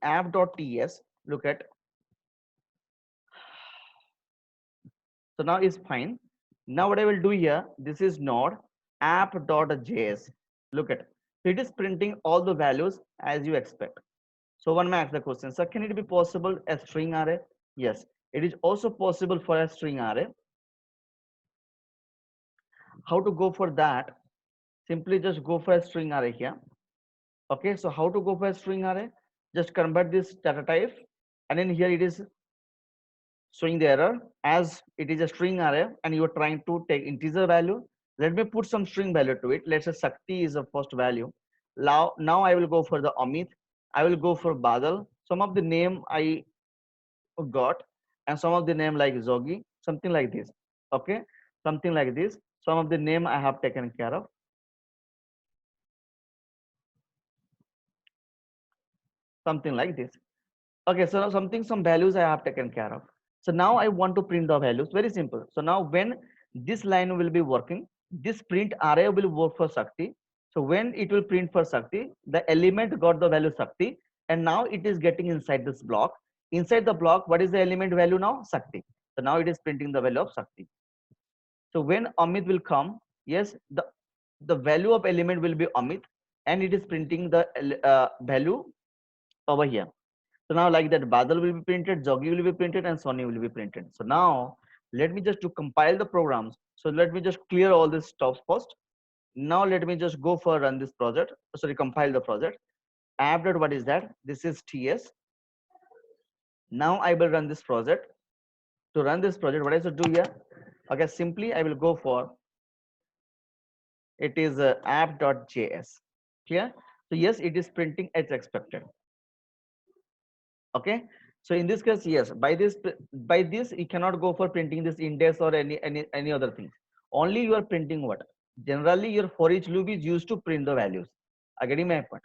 app.ts, look at, so now is fine. Now what I will do here, this is node app.js. Look at, it is printing all the values as you expect. So one may ask the question, sir, can it be possible a string array? Yes, it is also possible for a string array. How to go for that? Simply just go for a string array here. Okay, so how to go for a string array? Just convert this data type and in here it is showing the error as it is a string array and you are trying to take integer value. Let me put some string value to it. Let's say Sakti is the first value. Now I will go for the Amit. I will go for Badal. Some of the name I got, and some of the name like Zogi, something like this. Okay, something like this. Some of the name I have taken care of, something like this. Okay, so now some values I have taken care of. So now I want to print the values. Very simple. So now when this line will be working, this print array will work for Sakti. So when it will print for Sakti, the element got the value Sakti, and now it is getting inside this block. Inside the block, what is the element value now? Sakti. So now it is printing the value of Sakti. So when Amit will come, yes, the value of element will be Amit, and it is printing the value over here. So now like that, Badal will be printed, Jogi will be printed, and Sony will be printed. So now let me just to compile the programs. So let me just clear all this stuff first. Now let me just go for run this project. Sorry, compile the project. App dot what is that? This is TS. Now I will run this project. To run this project, what I should do here? Okay, simply I will go for it is app.js. Clear? So yes, it is printing as expected. Okay, so in this case, yes, by this you cannot go for printing this index or any other things. Only you are printing what? Generally your for each loop is used to print the values. I getting my point.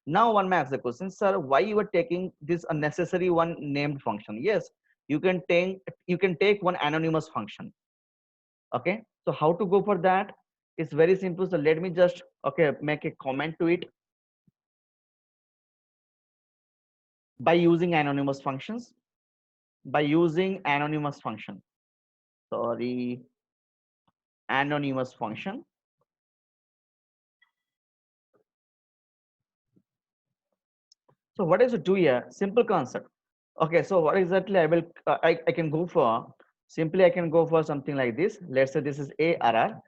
Now one may ask the question, sir, why you are taking this unnecessary one named function? Yes, you can take one anonymous function. Okay, so how to go for that? It's very simple. So let me just make a comment to it by using anonymous functions. By using anonymous function, sorry, anonymous function. So what is it do here? Simple concept. Okay, so what exactly I will I can go for? Simply I can go for something like this. Let's say this is ARR.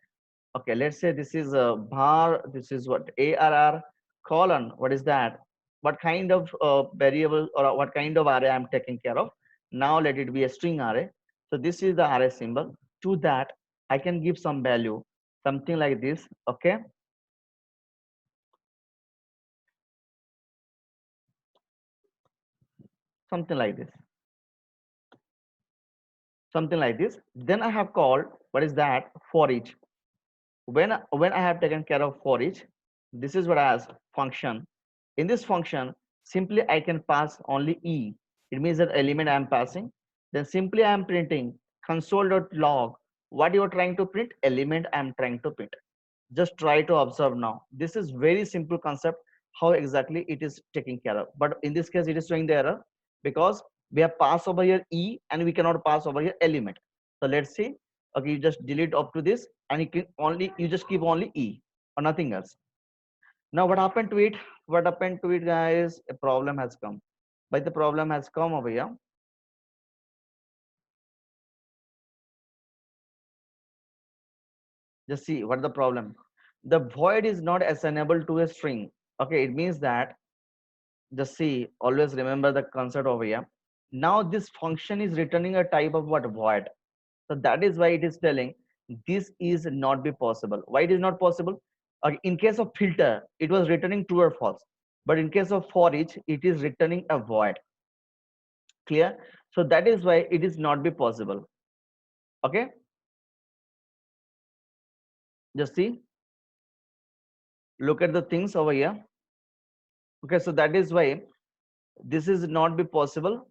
Okay, let's say this is a bar. This is what ARR colon. What is that? What kind of variable or what kind of array I'm taking care of? Now let it be a string array. So this is the array symbol. To that I can give some value, something like this. Okay, something like this, something like this. Then I have called what is that? For each. When I have taken care of for each, this is what I ask function. In this function, simply I can pass only e. It means that element I am passing. Then simply I am printing console.log. What you are trying to print? Element I am trying to print. Just try to observe now. This is very simple concept how exactly it is taking care of. But in this case, it is showing the error because we have passed over here e and we cannot pass over here element. So let's see. Okay, you just delete up to this and you just keep only e or nothing else. Now what happened to it? What happened to it, guys? A problem has come. But the problem has come over here. Just see what the problem. The void is not assignable to a string. Okay, it means that just see, always remember the concept over here. Now this function is returning a type of what? Void. So that is why it is telling this is not be possible. Why it is not possible? In case of filter, it was returning true or false. But in case of for each, it is returning a void. Clear? So that is why it is not be possible. Okay, just see, look at the things over here. Okay, so that is why this is not be possible.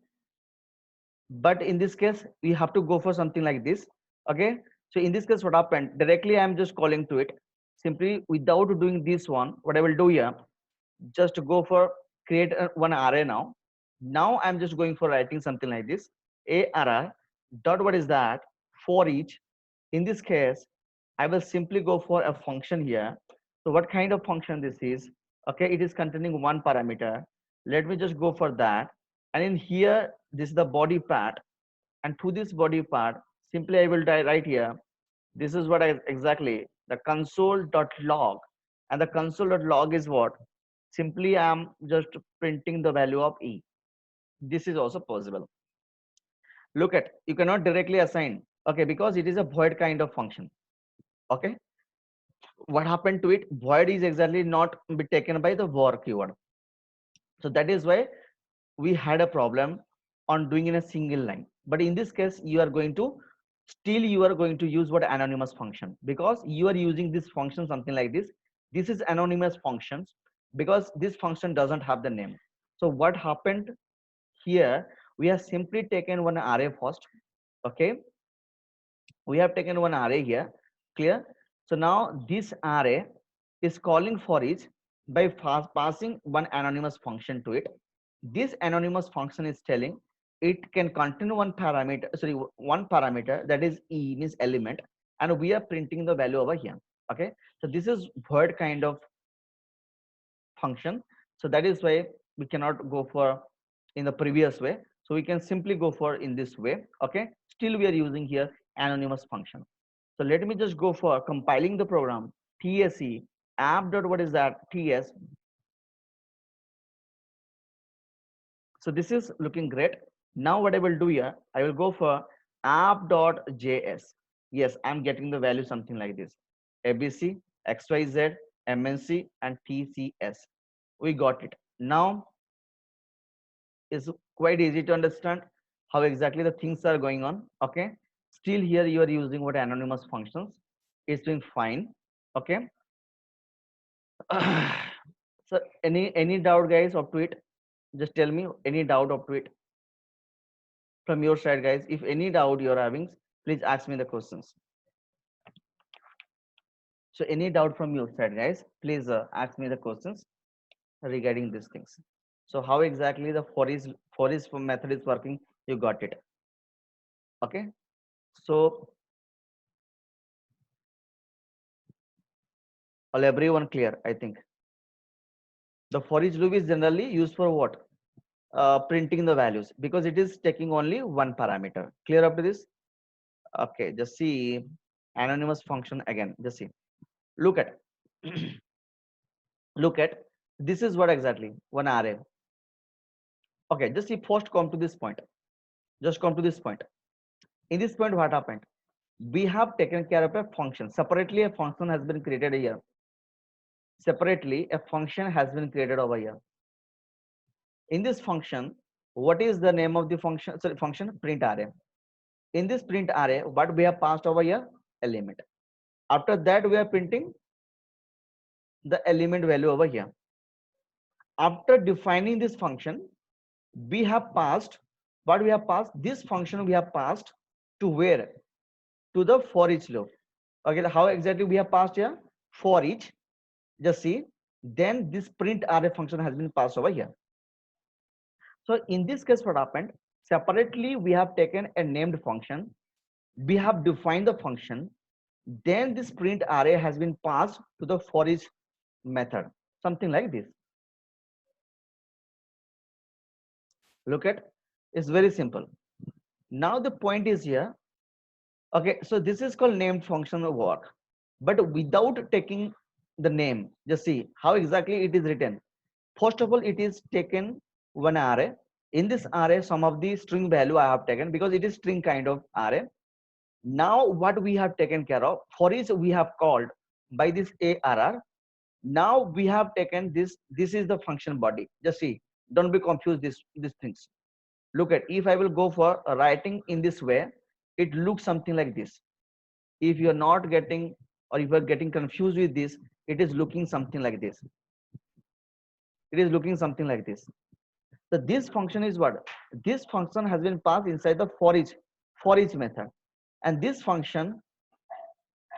But in this case we have to go for something like this. Okay, so in this case what happened, directly I am just calling to it simply without doing this one. What I will do here, just go for create one array. Now I'm just going for writing something like this, array dot what is that? For each. In this case I will simply go for a function here. So what kind of function this is? Okay, it is containing one parameter. Let me just go for that. And in here this is the body part, and to this body part simply I will write here, this is what I exactly the console.log. And the console.log is what? Simply I am just printing the value of e. This is also possible. Look at, you cannot directly assign, okay, because it is a void kind of function. Okay, what happened to it? Void is exactly not be taken by the var keyword. So that is why we had a problem on doing in a single line. But in this case, you are going to still you are going to use what anonymous function, because you are using this function something like this. This is anonymous functions because this function doesn't have the name. So what happened here? We have simply taken one array first. Okay, we have taken one array here. Clear? So now this array is calling for each by passing one anonymous function to it. This anonymous function is telling it can contain one parameter, sorry, one parameter, that is e, means element, and we are printing the value over here. Okay, so this is void kind of function. So that is why we cannot go for in the previous way. So we can simply go for in this way. Okay, still we are using here anonymous function. So let me just go for compiling the program. TSE app dot, what is that, TS. So this is looking great. Now what I will do here, I will go for app.js. Yes, I'm getting the value something like this: ABC, XYZ, MNC, and TCS. We got it. Now it's quite easy to understand how exactly the things are going on. Okay. Still here you are using what anonymous functions. It's doing fine. Okay. So any doubt guys up to it? Just tell me any doubt up to it from your side, guys. If any doubt you're having, please ask me the questions. So any doubt from your side, guys, please ask me the questions regarding these things. So how exactly the for each method is working? You got it. Okay. So all everyone clear? I think the for each loop is generally used for what? Printing the values, because it is taking only one parameter. Clear up to this? Okay. Just see anonymous function again. Just see. Look at. Look at, this is what exactly one array. Okay, just see, first come to this point. Just come to this point. In this point, what happened? We have taken care of a function. Separately, a function has been created here. Separately, a function has been created over here. In this function, what is the name of the function? Sorry, function print array. In this print array, what we have passed over here? Element. After that, we are printing the element value over here. After defining this function, we have passed what we have passed this function we have passed to where? To the for each loop. Okay, how exactly we have passed here? For each. Just see, then this print array function has been passed over here. So in this case, what happened? Separately, we have taken a named function, we have defined the function, then this print array has been passed to the for each method, something like this. Look at, it's very simple. Now the point is here. Okay, so this is called named function of work, but without taking the name. Just see how exactly it is written. First of all, it is taken one array. In this array, some of the string value I have taken because it is string kind of array. Now what we have taken care of, for each we have called by this ARR. Now we have taken this. This is the function body. Just see, don't be confused these things. Look at, if I will go for writing in this way, it looks something like this. If you're not getting, or if you're getting confused with this, it is looking something like this. It is looking something like this. So this function is what? This function has been passed inside the for each method. And this function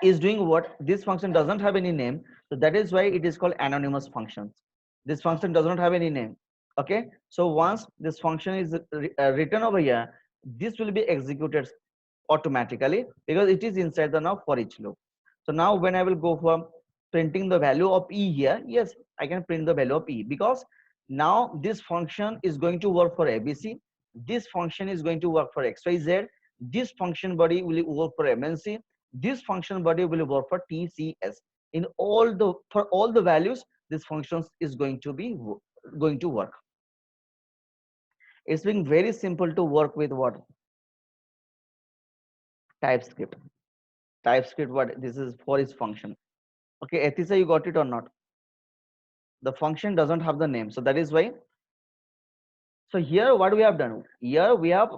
is doing what? This function doesn't have any name. So that is why it is called anonymous functions. This function does not have any name. Okay. So once this function is written over here, this will be executed automatically because it is inside the now for each loop. So now when I will go for printing the value of E here, yes, I can print the value of E because now this function is going to work for ABC. This function is going to work for XYZ. This function body will work for MNC. This function body will work for TCS. In all the, for all the values, this function is going to be going to work. It's being very simple to work with what? TypeScript. TypeScript, what this is for is function. Okay, Etisa, you got it or not? The function doesn't have the name, so that is why. So here what we have done, here we have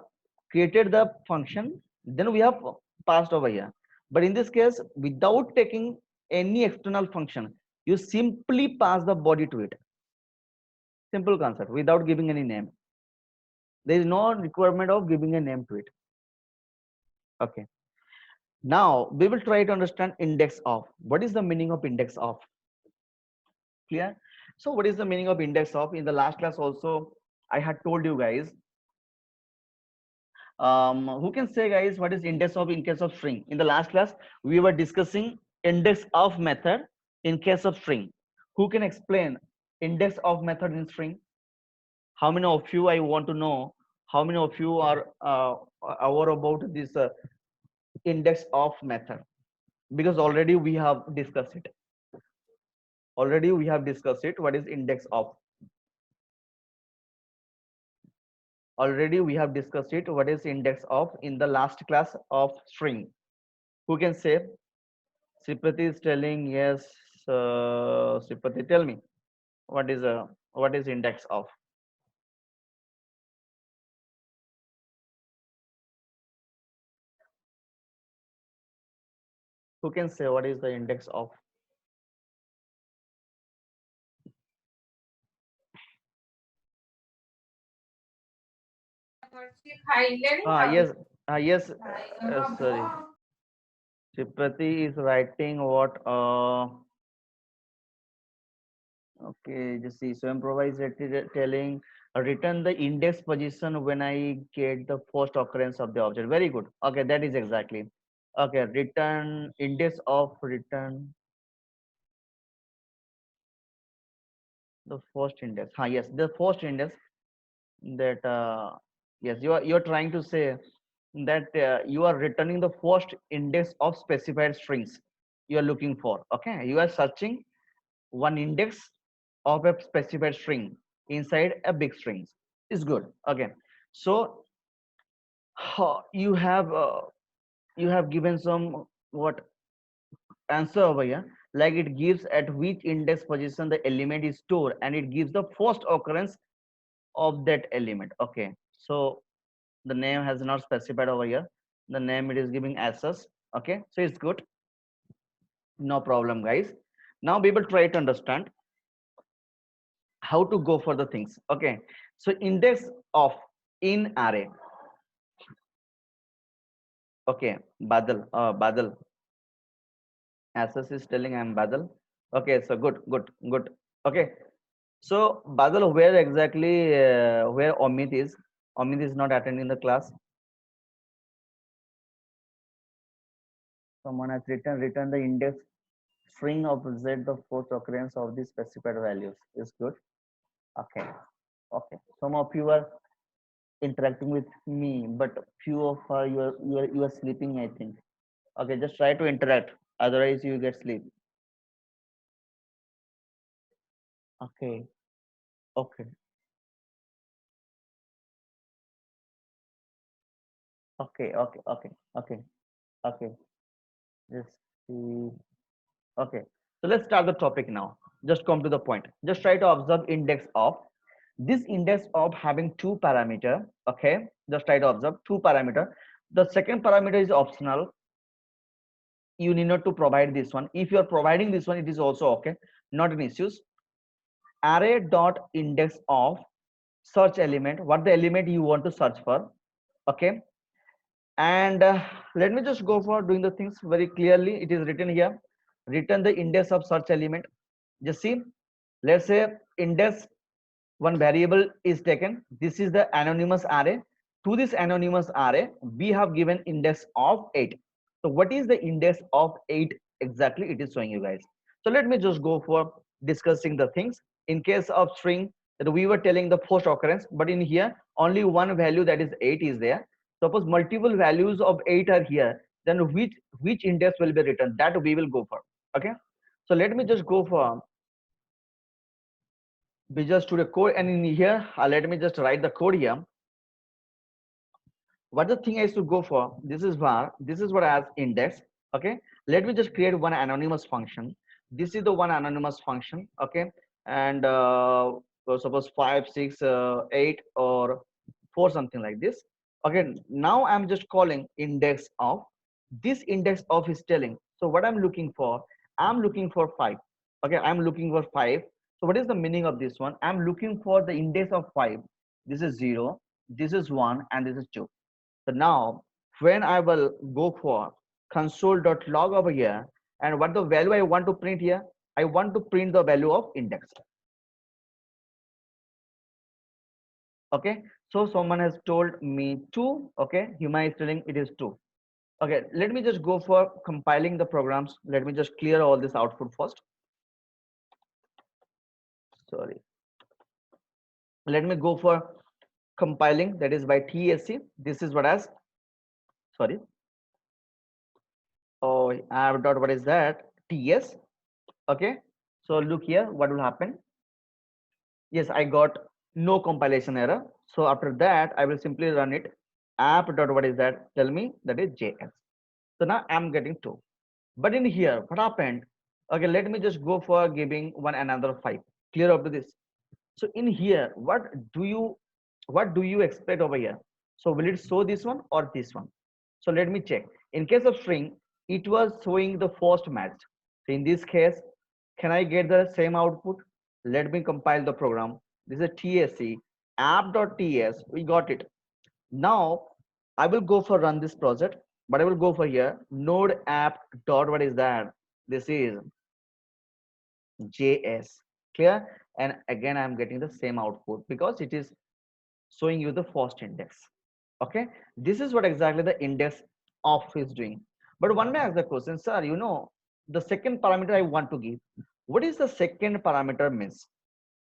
created the function, then we have passed over here. But in this case, without taking any external function, you simply pass the body to it. Simple concept, without giving any name. There is no requirement of giving a name to it. Okay. Now we will try to understand index of. What is the meaning of index of? Clear? So what is the meaning of index of? In the last class also, I had told you guys. Who can say, guys, what is index of in case of string? In the last class, we were discussing index of method in case of string. Who can explain index of method in string? How many of you, I want to know, how many of you are aware about this index of method? Because already we have discussed it. Already we have discussed it. What is index of? Already we have discussed it. What is index of in the last class of string? Who can say? Sripati is telling yes. Sripati, tell me what is index of? Who can say what is the index of? Yes, yes. Sorry, Sripati is writing what? Okay, just see. So improvise telling return the index position when I get the first occurrence of the object. Very good. Okay, that is exactly. Okay, return index of return the first index. Yes, the first index that yes, you're trying to say that you are returning the first index of specified strings you are looking for. Okay, you are searching one index of a specified string inside a big strings. Is good. Okay, so you have given some what answer over here, like it gives at which index position the element is stored and it gives the first occurrence of that element. Okay, so the name has not specified over here, the name it is giving access. Okay, so it's good, no problem, guys. Now we will try to understand how to go for the things. Okay, so index of in array. Okay, Badal access is telling I'm Badal. Okay, so good. Okay, so Badal, where exactly where Omid is? Omid is not attending the class. Someone has written the index string of z the fourth occurrence of the specified values. Is good. Okay. Okay. Some of you are interacting with me, but few of you are sleeping, I think. Okay, just try to interact. Otherwise, you get sleep. Okay. Okay. Okay. Okay. Okay. Okay. Okay. Just see. Okay. So let's start the topic now. Just come to the point. Just try to observe index of. This index of having two parameter. Okay. Just try to observe two parameter. The second parameter is optional. You need not to provide this one. If you are providing this one, it is also okay. Not an issues. Array dot index of search element. What the element you want to search for. Okay. And let me just go for doing the things very clearly. It is written here, return the index of search element. Just see, let's say index one variable is taken. This is the anonymous array. To this anonymous array we have given index of 8. So what is the index of 8 exactly? It is showing you guys. So let me just go for discussing the things. In case of string, that we were telling the first occurrence, but in here only one value, that is 8, is there. Suppose multiple values of 8 are here, then which index will be written, that we will go for. Okay, so let me just go for Visual Studio Code, and in here let me just write the code here. what the thing I used to go for, this is var, this is what as index. Okay, let me just create one anonymous function. This is the one anonymous function. Okay, and so suppose 5 6 8 or 4, something like this. Okay, now I'm just calling index of. This index of is telling, so what I'm looking for, I'm looking for 5. Okay, I'm looking for 5. So what is the meaning of this one? I'm looking for the index of 5. This is 0, this is 1, and this is 2. So now when I will go for console.log over here, and what the value I want to print here, I want to print the value of index. Okay, so someone has told me 2. Okay, Huma is telling it is 2. Okay, let me just go for compiling the programs. Let me just clear all this output first. Sorry. Let me go for compiling, that is by TSC. This is what as, sorry. Oh, I have dot, what is that? TS. Okay, so look here, what will happen? Yes, I got no compilation error. So after that, I will simply run it app dot, what is that? Tell me that is JS. So now I'm getting 2. But in here, what happened? Okay, let me just go for giving one another 5. Clear up to this. So in here, what do you expect over here? So will it show this one or this one? So let me check. In case of string, it was showing the first match. So in this case, can I get the same output? Let me compile the program. This is TSC app.ts. We got it. Now I will go for run this project, but I will go for here node app dot, what is that? This is JS. Clear? And again, I'm getting the same output because it is showing you the first index. Okay, this is what exactly the index of is doing. But one may ask the question, sir, the second parameter I want to give, what is the second parameter means?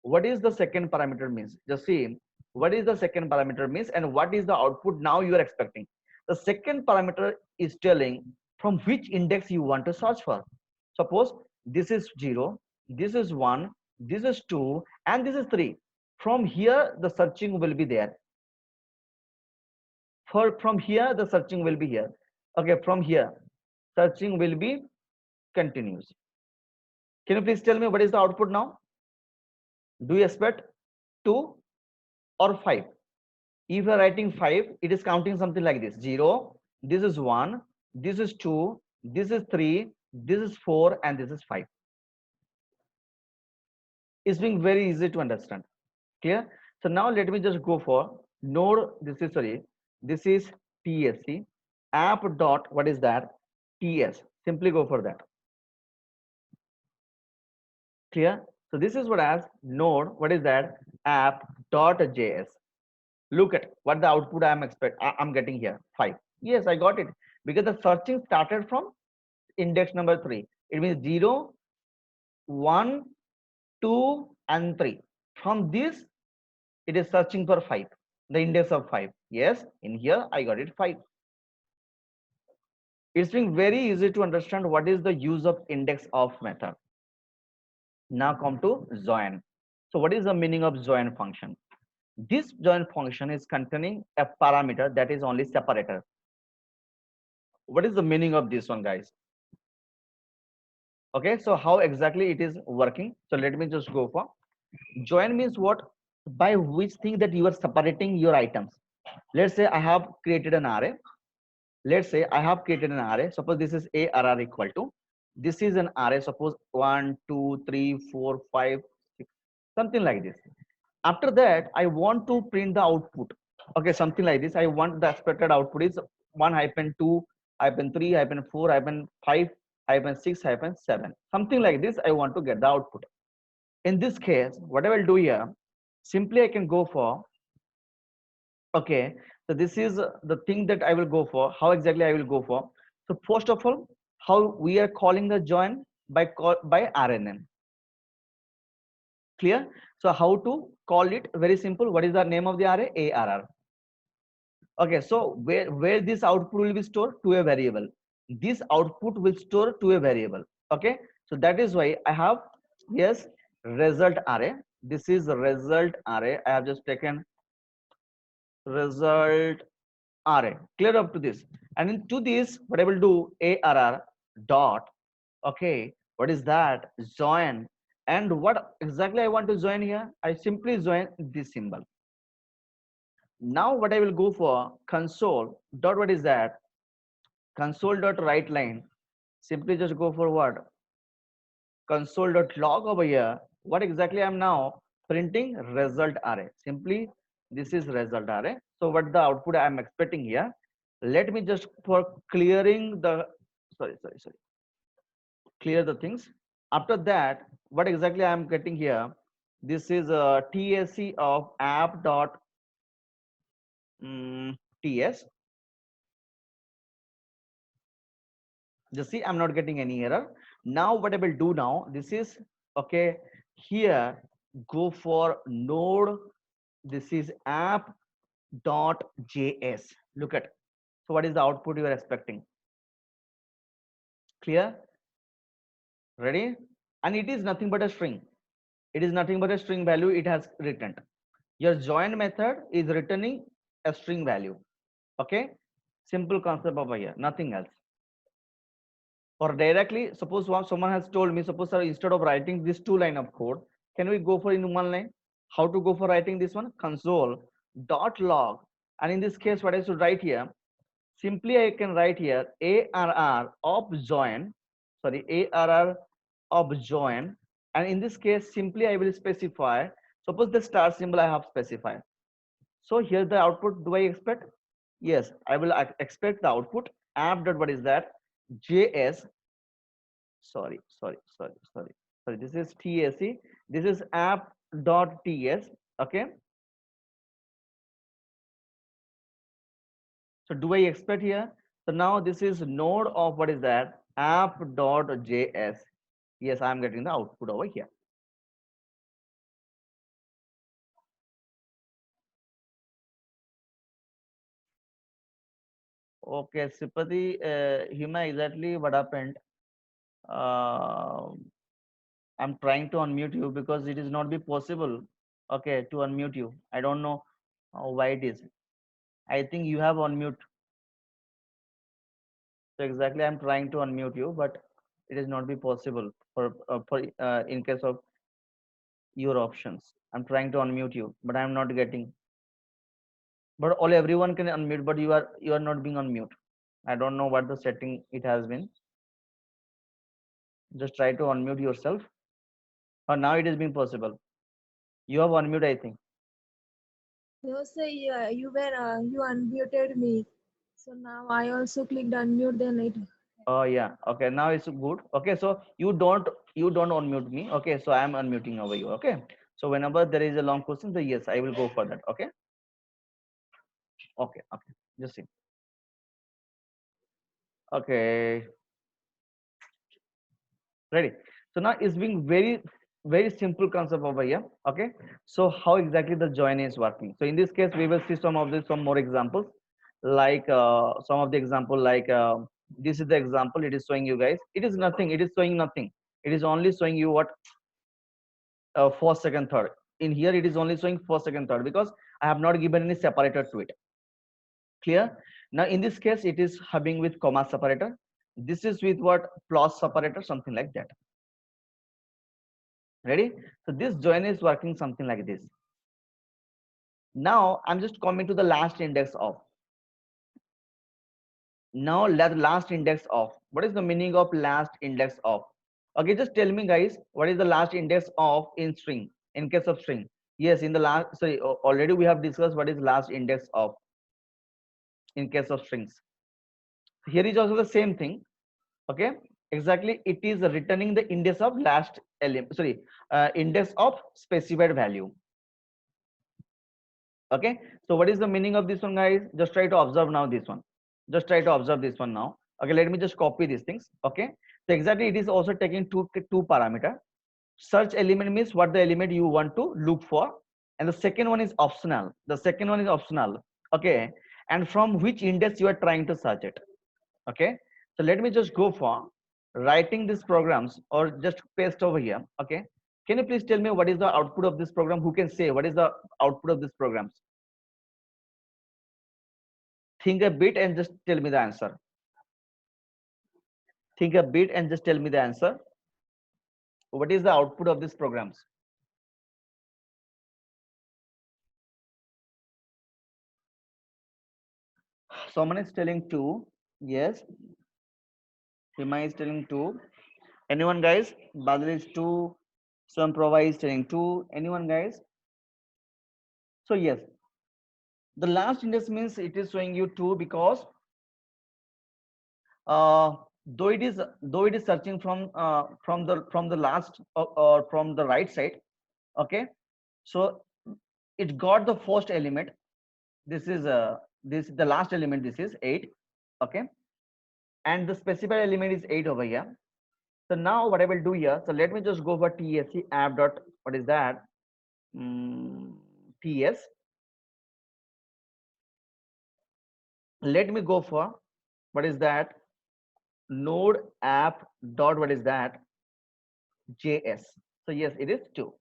What is the second parameter means? Just see what is the second parameter means and what is the output now you are expecting. The second parameter is telling from which index you want to search for. Suppose this is 0, this is 1, this is 2, and this is 3. From here the searching will be there. From here the searching will be here. Okay, from here searching will be continuous. Can you please tell me what is the output now? Do you expect 2 or 5? If you are writing 5, it is counting something like this: 0, this is 1, this is 2, this is 3, this is 4, and this is 5. It's being very easy to understand. Clear? So now let me just go for node. This is TSC app dot, what is that? TS. Simply go for that. Clear? So this is what as node, what is that? App dot JS. Look at what the output I'm getting here. 5. Yes, I got it because the searching started from index number 3. It means 0, 1, 2, and 3. From this, it is searching for 5, the index of 5. Yes, in here I got it 5. It's being very easy to understand what is the use of index of method. Now come to join. So what is the meaning of join function? This join function is containing a parameter that is only separator. What is the meaning of this one, guys? Okay, so how exactly it is working? So let me just go for join means what? By which thing that you are separating your items. Let's say I have created an array. Let's say I have created an array. Suppose this is ARR equal to, this is an array. Suppose 1, 2, 3, 4, 5, 6, something like this. After that, I want to print the output. Okay, something like this. I want the expected output is 1 hyphen 2 hyphen 3 hyphen 4 hyphen 5 hyphen 6 hyphen 7. Something like this. I want to get the output. In this case, what I will do here, simply I can go for, okay, so this is the thing that I will go for. How exactly I will go for? So first of all, how we are calling the join by RNN. Clear? So how to call it? Very simple. What is the name of the array? ARR. Okay, so where this output will be stored? To a variable. This output will store to a variable. Okay, so that is why I have, yes, result array. This is result array. I have just taken result array. Clear up to this. And into this, what I will do, arr dot, okay, what is that? Join. And what exactly I want to join here? I simply join this symbol. Now what I will go for, console dot, what is that? Console dot write line. Simply just go for what? Console dot log over here. What exactly I'm now printing? Result array. Simply this is result array. So what the output I'm expecting here? Let me just for clearing the sorry, clear the things. After that, what exactly I'm getting here? This is a TSC of app dot ts. Just see, I'm not getting any error. Now what I will do now, this is okay. Here, go for node. This is app dot js. Look at. So what is the output you are expecting? Clear? Ready? And it is nothing but a string. It is nothing but a string value it has returned. Your join method is returning a string value. Okay? Simple concept over here, nothing else. Or directly, suppose someone has told me, suppose sir, instead of writing this 2 line of code, can we go for in 1 line? How to go for writing this one? Console dot log. And in this case, what I should write here? Simply I can write here arr of join, sorry, arr of join. And in this case, simply I will specify, suppose the star symbol I have specified. So here the output do I expect? Yes, I will expect the output app dot, what is that? JS, sorry. This is TSC. This is app dot ts. Okay. So do I expect here? So now this is node of, what is that? App dot js. Yes, I'm getting the output over here. Okay, Sipati, Hima, exactly what happened? Uh, I'm trying to unmute you because it is not be possible. Okay, to unmute you. I don't know why it is. I think you have unmute. So exactly, I'm trying to unmute you, but it is not be possible for in case of your options. I'm trying to unmute you, but I'm not getting. But all everyone can unmute, but you are not being unmute. I don't know what the setting it has been. Just try to unmute yourself. Or now it is being possible. You have unmute, I think. No, sir, yeah, you unmuted me. So now I also clicked unmute, then it. Oh yeah. Okay. Now it's good. Okay. So you don't unmute me. Okay. So I am unmuting over you. Okay. So whenever there is a long question, so yes, I will go for that. Okay. Okay. Okay. Just see. Okay. Ready. So now it's being very simple concept over here. Okay. So how exactly the join is working? So in this case, we will see some more examples. Like some of the example, like this is the example. It is showing you guys. It is nothing. It is showing nothing. It is only showing you what first, second, third. In here, it is only showing first, second, third because I have not given any separator to it. Clear? Now, in this case, it is having with comma separator. This is with what? Plus separator, something like that. Ready? So this join is working something like this. Now, I'm just coming to the last index of. Now, let last index of. What is the meaning of last index of? Okay, just tell me, guys, what is the last index of in string? In case of string, yes, in the last, sorry, already we have discussed what is last index of in case of strings. Here is also the same thing. Okay, exactly. It is returning the index of last element. Sorry, index of specified value. Okay, so what is the meaning of this one, guys? Just try to observe now this one. Just try to observe this one now. Okay, let me just copy these things. Okay, so exactly it is also taking two parameter. Search element means what the element you want to look for, and the second one is optional. The second one is optional. Okay, and from which index you are trying to search it. Okay, so let me just go for writing these programs or just paste over here. Okay, can you please tell me what is the output of this program? Who can say what is the output of this programs? Think a bit and just tell me the answer. Think a bit and just tell me the answer. What is the output of these programs? Someone is telling 2. Yes. Hima is telling 2. Anyone, guys? Badal is 2. Samprava is telling 2. Anyone, guys? So yes, the last index means it is showing you 2 because uh, though it is searching from the last or from the right side. Okay, so it got the first element. This is this the last element. This is 8. Okay, and the specified element is 8 over here. So now what I will do here, so let me just go for tsc app dot, what is that, ts. Let me go for, what is that, node app dot, what is that, js. So yes, it is 2.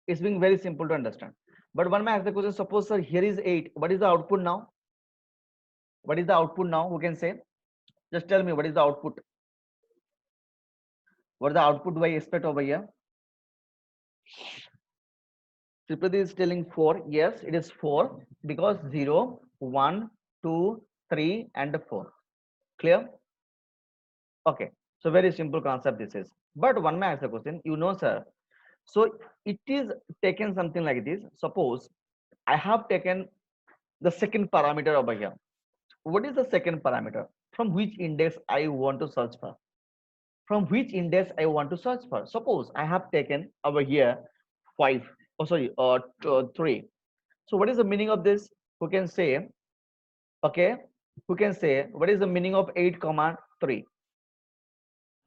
It's being very simple to understand. But one may ask the question, suppose sir here is 8, what is the output now? What is the output now? Who can say? Just tell me what is the output. What is the output do I expect over here? Triple is telling 4. Yes, it is 4 because 0, 1, 2, 3 and 4. Clear? Okay. So very simple concept this is. But one may ask the question, you know sir, so it is taken something like this. Suppose I have taken the second parameter over here. What is the second parameter? From which index I want to search for? From which index I want to search for? Suppose I have taken over here 5. Oh, sorry, 3. So what is the meaning of this? Who can say? Okay, who can say what is the meaning of 8 comma 3?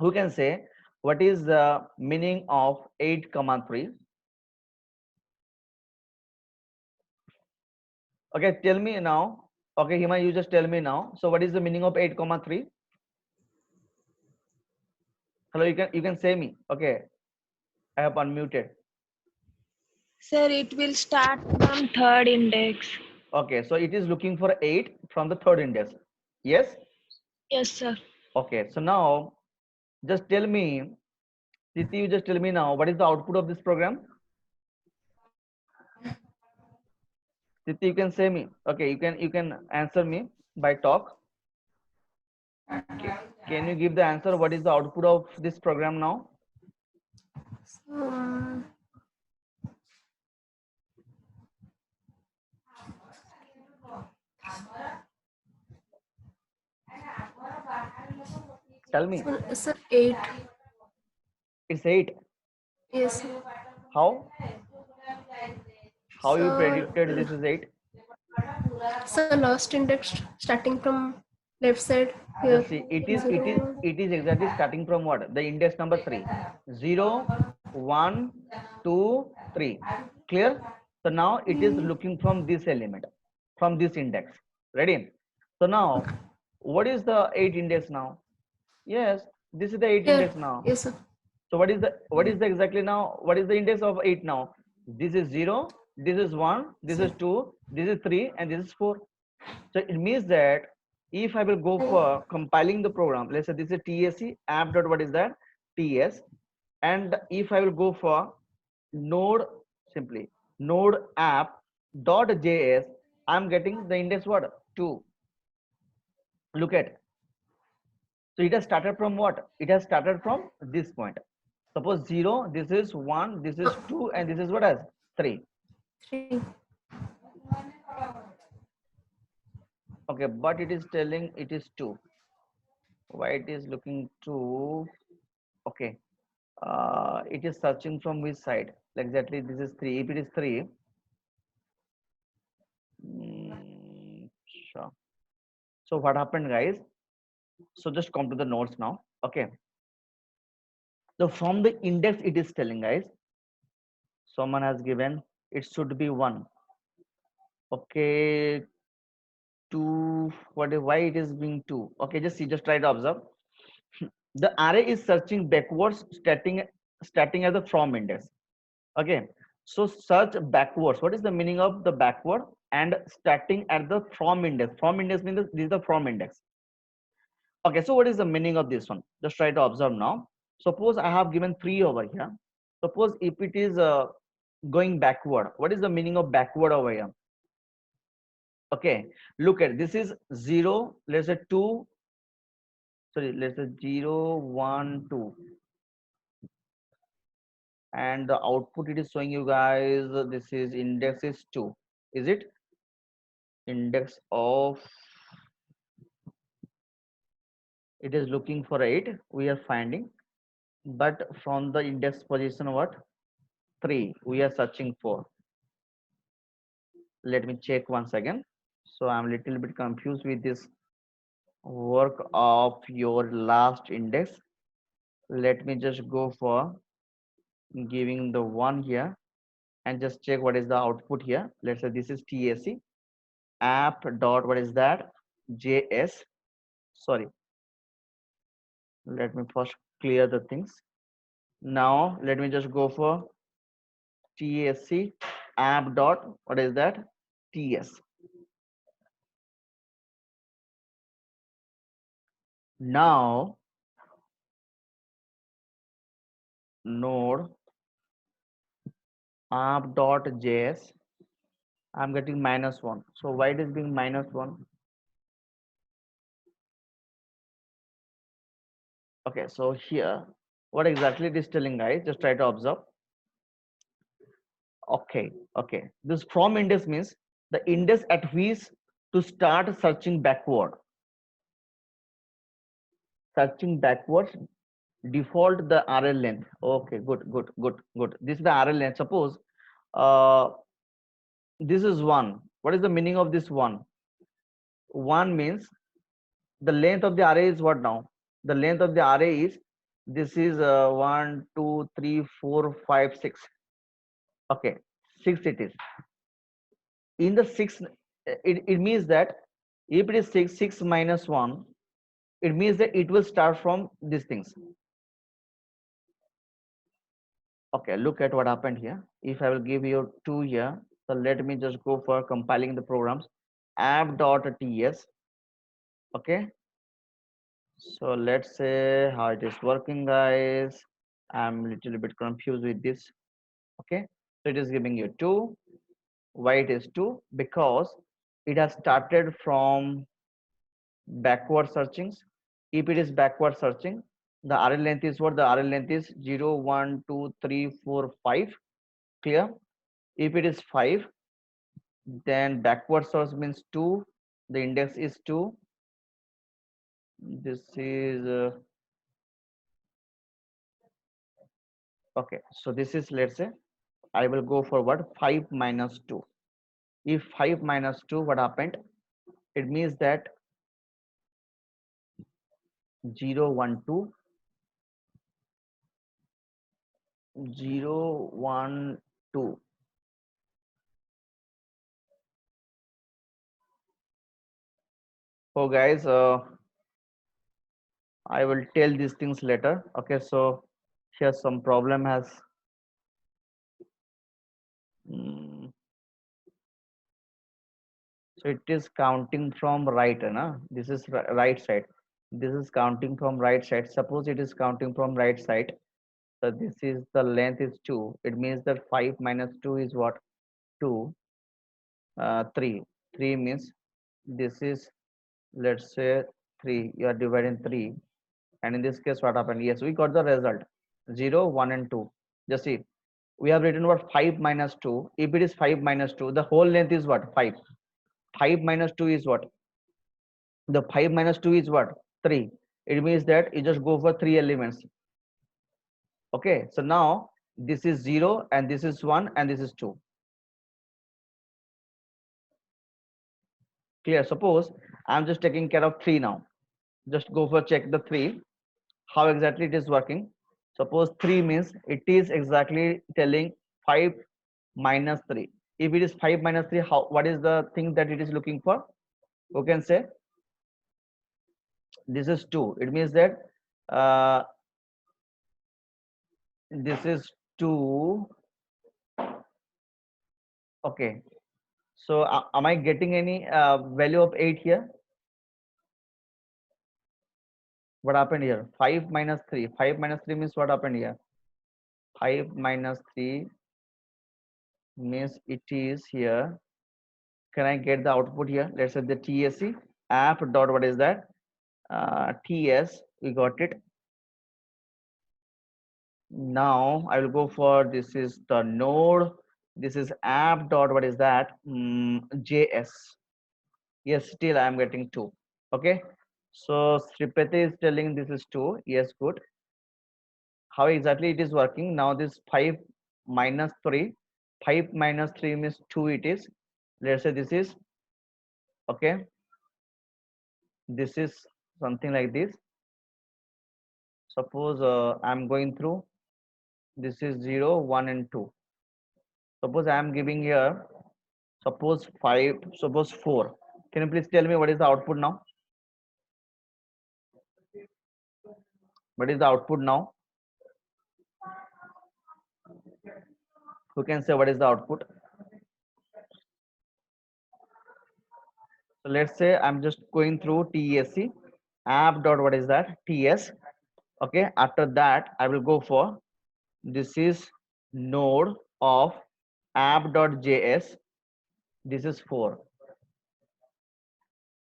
Who can say what is the meaning of 8 comma 3? Okay, tell me now. Okay, Hima, you just tell me now. So what is the meaning of 8 comma 3? Hello, you can say me. Okay, I have unmuted. Sir, it will start from third index. Okay, so it is looking for 8 from the third index. Yes. Yes, sir. Okay, so now just tell me, Siti, you just tell me now what is the output of this program? Siti, you can say me. Okay, you can answer me by talk. Can you give the answer? What is the output of this program now? Um, Tell me. sir, 8. It's 8. Yes. How? How you So, predicted this is 8? so last index starting from left side here. Just see, it is exactly starting from what? The index number 3. 0, 1, 2, 3. Clear? So now it is looking from this element, from this index. Ready? So now, what is the 8 index now? Yes, this is the 8 Here. index now. Yes, sir. So what is the exactly now? What is the index of 8 now? This is 0, this is 1, this is 2, this is 3, and this is 4. So it means that if I will go for compiling the program, let's say this is tsc app dot, what is that, ts, and if I will go for node, simply node app dot js, I'm getting the index what, 2. Look at, so it has started from what? It has started from this point. Suppose 0, this is 1, this is 2, and this is what as 3. 3. Okay, but it is telling it is 2. Why it is looking 2? Okay, it is searching from which side? Exactly, this is 3. If it is 3, sure. So what happened, guys? So just come to the notes now. Okay, so from the index it is telling, guys, someone has given it should be 1. Okay, 2. Why it is being 2? Okay, just see, just try to observe. The array is searching backwards, starting at the from index. Okay, so search backwards. What is the meaning of the backward? and starting at the from index. From index means this is the from index. Okay, so what is the meaning of this one? Just try to observe now. Suppose I have given 3 over here. Suppose if it is going backward, what is the meaning of backward over here? Okay, look at this is 0, let's say 2, sorry, let's say 0, 1, 2, and the output it is showing you guys, this is index is 2. Is it? Index of it is looking for 8, we are finding, but from the index position what? 3 we are searching for. Let me check once again. So I'm a little bit confused with this work of your last index. Let me just go for giving the 1 here and just check what is the output here. Let's say this is TAC app dot what is that, JS. Sorry, let me first clear the things. Now let me just go for TAC app dot what is that, TS. Now node app.js, I'm getting -1. So why it is being -1? Okay, so here, what exactly it is telling, guys? Just try to observe. Okay, okay. This from index means the index at which to start searching backward. Searching backwards, default the RL length. Okay, good, good, good, good. This is the RL length. Suppose uh, this is 1. What is the meaning of this 1? 1 means the length of the array is what now? The length of the array is, this is 1, 2, 3, 4, 5, 6. Okay, 6 it is. In the 6, it means that if it is 6, 6 minus 1, it means that it will start from these things. Okay, look at what happened here. If I will give you 2 here, so let me just go for compiling the programs app.ts. Okay, so let's say how it is working, guys. I'm a little bit confused with this. Okay, so it is giving you 2. Why it is 2? Because it has started from backward searchings. If it is backward searching, the RL length is what? The RL length is 0, 1, 2, 3, 4, 5. Clear? If it is 5, then backward search means 2. The index is 2. This is okay. So this is, let's say I will go for what? 5 minus 2. If 5 minus 2, what happened? It means that 0, 1, 2, 0, 1, 2. So guys, I will tell these things later. Okay, so here some problem has so it is counting from right, na? This is right side. This is counting from right side. Suppose it is counting from right side. So this is the length is 2. It means that 5 minus 2 is what? 2. 3. 3 means this is, let's say 3. You are dividing 3. And in this case, what happened? Yes, we got the result 0, 1, and 2. Just see, we have written what? 5 minus 2. If it is 5 minus 2, the whole length is what? 5. 5 minus 2 is what? The 5 minus 2 is what? 3. It means that you just go for 3 elements. Okay, so now this is 0 and this is 1 and this is 2. Clear? Suppose I'm just taking care of 3 now. Just go for check the 3. How exactly it is working? Suppose 3 means it is exactly telling 5 minus 3. If it is 5 minus 3, how, what is the thing that it is looking for? Who can say? This is 2. It means that uh, this is 2. Okay, So am I getting any value of 8 here? What happened here? 5 minus 3. 5 minus 3 means what happened here? 5 minus 3 means it is here. Can I get the output here? Let's say the TSC app dot what is that? TS, we got it. Now I will go for this is the node. This is app dot what is that? JS. Yes, still I am getting 2. Okay. So Sripati is telling this is 2. Yes, good. How exactly it is working? Now this 5 minus 3. 5 minus 3 means 2 it is. Let's say this is okay. This is something like this. Suppose I'm going through. This is 0, 1 and 2. Suppose I am giving here. Suppose 5. Suppose 4. Can you please tell me what is the output now? What is the output now? Who can say what is the output? So let's say I'm just going through TSC app dot what is that? TS. Okay. After that, I will go for this is node of app.js. This is 4.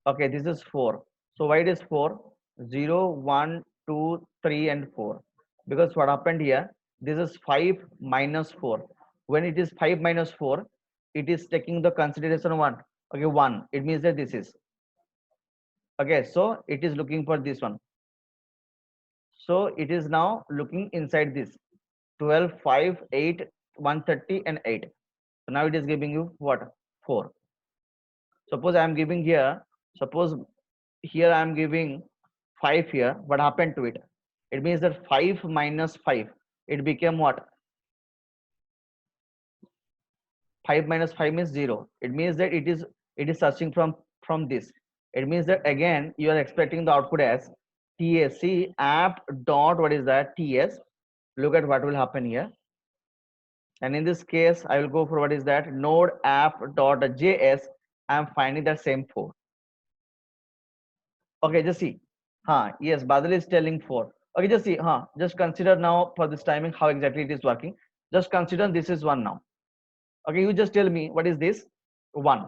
Okay, this is 4. So why it is 4? 0, 1, 2, 3, and 4. Because what happened here? This is 5 minus 4. When it is 5 minus 4, it is taking the consideration 1. Okay, 1. It means that this is. Okay, so it is looking for this one. So it is now looking inside this 12, 5, 8, 130, and 8. So now it is giving you what? 4. Suppose I am giving here, suppose here I am giving 5 here. What happened to it? It means that 5 minus 5, it became what? 5 minus 5 means 0. It means that it is searching from this. It means that again you are expecting the output as TSC app dot what is that? TS. Look at what will happen here. And in this case, I will go for what is that? Node app dot JS. I am finding that same 4. Okay, just see. Yes, Badal is telling 4. Okay, just see. Just consider now for this timing how exactly it is working. Just consider this is 1 now. Okay, you just tell me what is this? 1.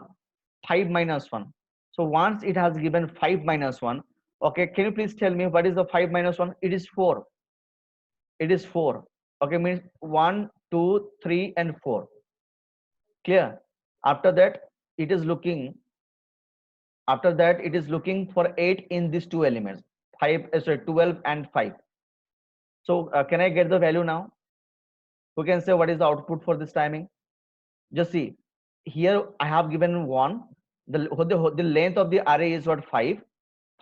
5 minus 1. So once it has given 5 minus 1, okay, can you please tell me what is the 5 minus 1? It is 4. It is 4. Okay, means 1, 2, 3, and 4. Clear? After that, it is looking. After that, it is looking for 8 in these two elements, 12 and 5. So can I get the value now? Who can say what is the output for this timing? Just see. Here I have given 1. The length of the array is what? 5.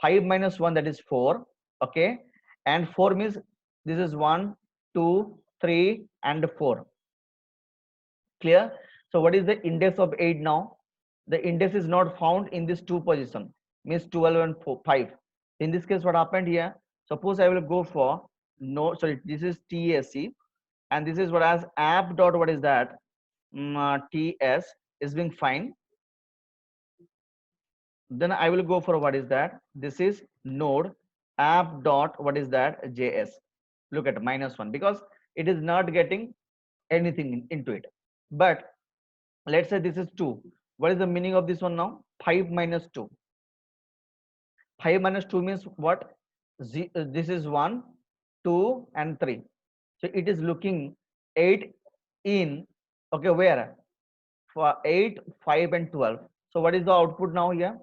5 minus 1, that is 4. Okay. And 4 means this is 1, 2, 3, and 4. Clear? So what is the index of 8 now? The index is not found in this two position, means 12 and 5. In this case, what happened here? Suppose I will go for no, sorry, this is TSC, and this is what as app dot what is that? TS is being fine. Then I will go for what is that? This is node app dot what is that? JS. Look at -1 because it is not getting anything into it. But let's say this is 2. What is the meaning of this one now? 5 minus 2. 5 minus 2 means what? This is 1, 2, and 3. So it is looking 8 in, okay, where? For 8, 5, and 12. So what is the output now here?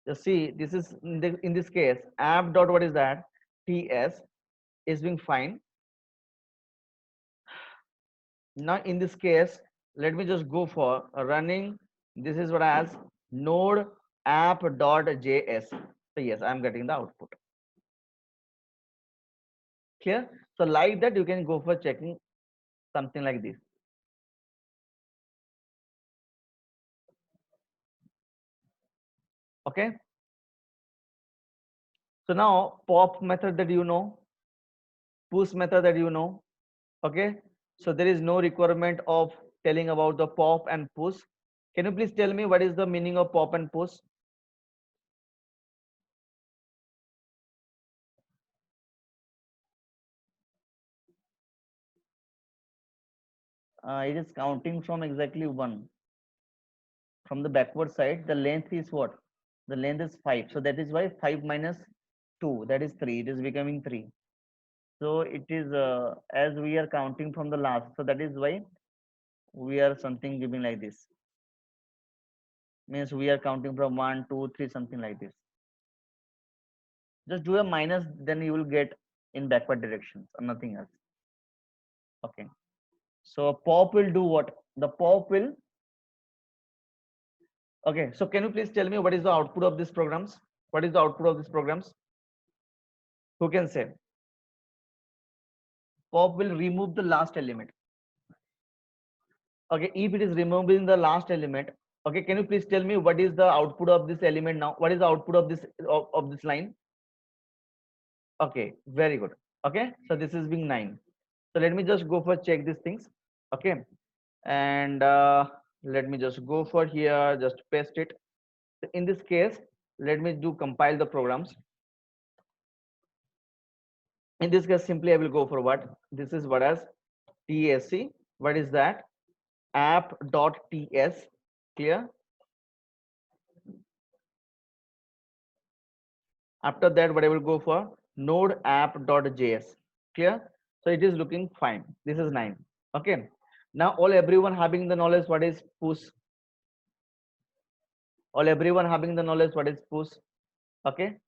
Just see, this is in this case, app dot what is that? TS is being fine. Now in this case, let me just go for running. This is what as node app dot JS. So yes, I'm getting the output. Clear? So like that, you can go for checking something like this. Okay. So now pop method that you know, push method that you know. Okay. So there is no requirement of telling about the pop and push. Can you please tell me what is the meaning of pop and push? It is counting from exactly 1. From the backward side, the length is what? The length is 5. So that is why 5 minus 2, that is 3. It is becoming 3. So it is as we are counting from the last. So that is why we are something giving like this. Means we are counting from 1, 2, 3, something like this. Just do a minus, then you will get in backward directions or nothing else. Okay. So pop will do what? The pop will. Okay. So can you please tell me what is the output of these programs? What is the output of these programs? Who can say? Pop will remove the last element. Okay. If it is removing the last element, okay. Can you please tell me what is the output of this element now? What is the output of this line? Okay. Very good. Okay. So this is being 9. So let me just go for check these things. Okay. And let me just go for here, just paste it. In this case, let me do compile the programs. In this case, simply I will go for what? This is what as TSC. What is that? App.ts. Clear? After that, what I will go for? Node app.js. Clear? So it is looking fine. This is 9. Okay. Now all everyone having the knowledge what is push. All everyone having the knowledge what is push. Okay.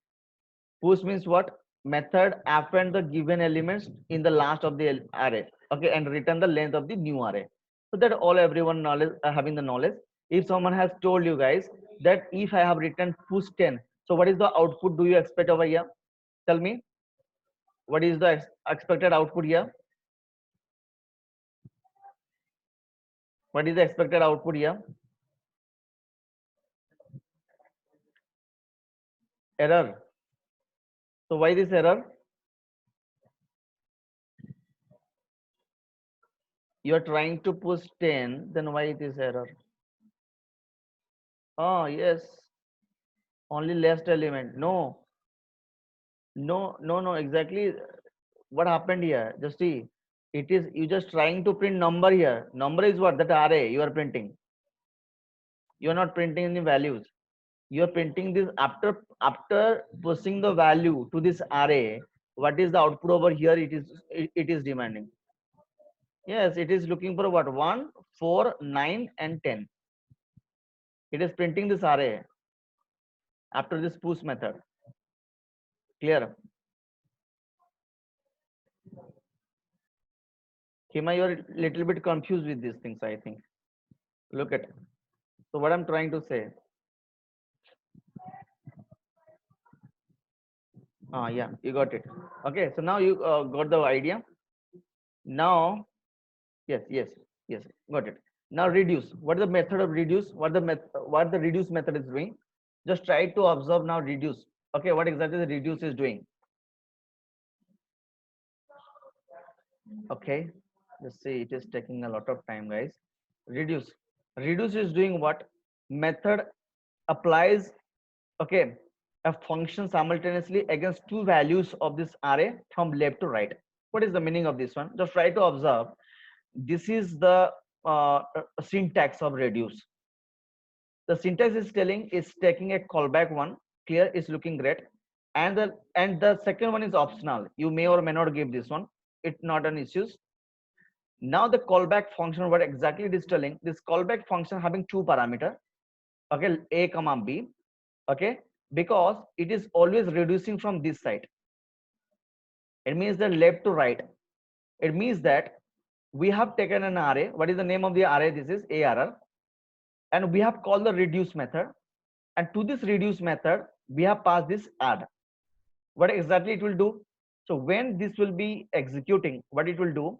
Push means what? Method append the given elements in the last of the array. Okay, and return the length of the new array. So that all everyone knowledge having the knowledge. If someone has told you guys that if I have written push 10, so what is the output do you expect over here? Tell me. What is the expected output here? What is the expected output here? Error. So why this error? You are trying to push 10, then why it is error? Oh yes, only last element. No, exactly what happened here. Just see, it is you just trying to print number here. Number is what? That array you are printing. You are not printing any values. You are printing this after pushing the value to this array. What is the output over here? It is demanding. Yes, it is looking for what? 1, 4, 9, and 10. It is printing this array after this push method. Clear? Hima, you are a little bit confused with these things, I think. Look at. So what I'm trying to say. Yeah, you got it. Okay, so now you got the idea. Now, yes, got it. Now reduce. What is the method of reduce? What the reduce method is doing? Just try to observe now reduce. Okay, what exactly the reduce is doing? Okay, let's see. It is taking a lot of time, guys. Reduce. Reduce is doing what? Method applies. Okay, a function simultaneously against two values of this array from left to right. What is the meaning of this one? Just try to observe. This is the syntax of reduce. The syntax is telling is taking a callback one. Clear is looking great, and the second one is optional. You may or may not give this one. It's not an issue. Now the callback function, what exactly it is telling? This callback function having two parameter. Okay, a comma b. Okay, because it is always reducing from this side. It means that left to right. It means that we have taken an array. What is the name of the array? This is arr, and we have called the reduce method, and to this reduce method we have passed this add. What exactly it will do? So when this will be executing, what it will do?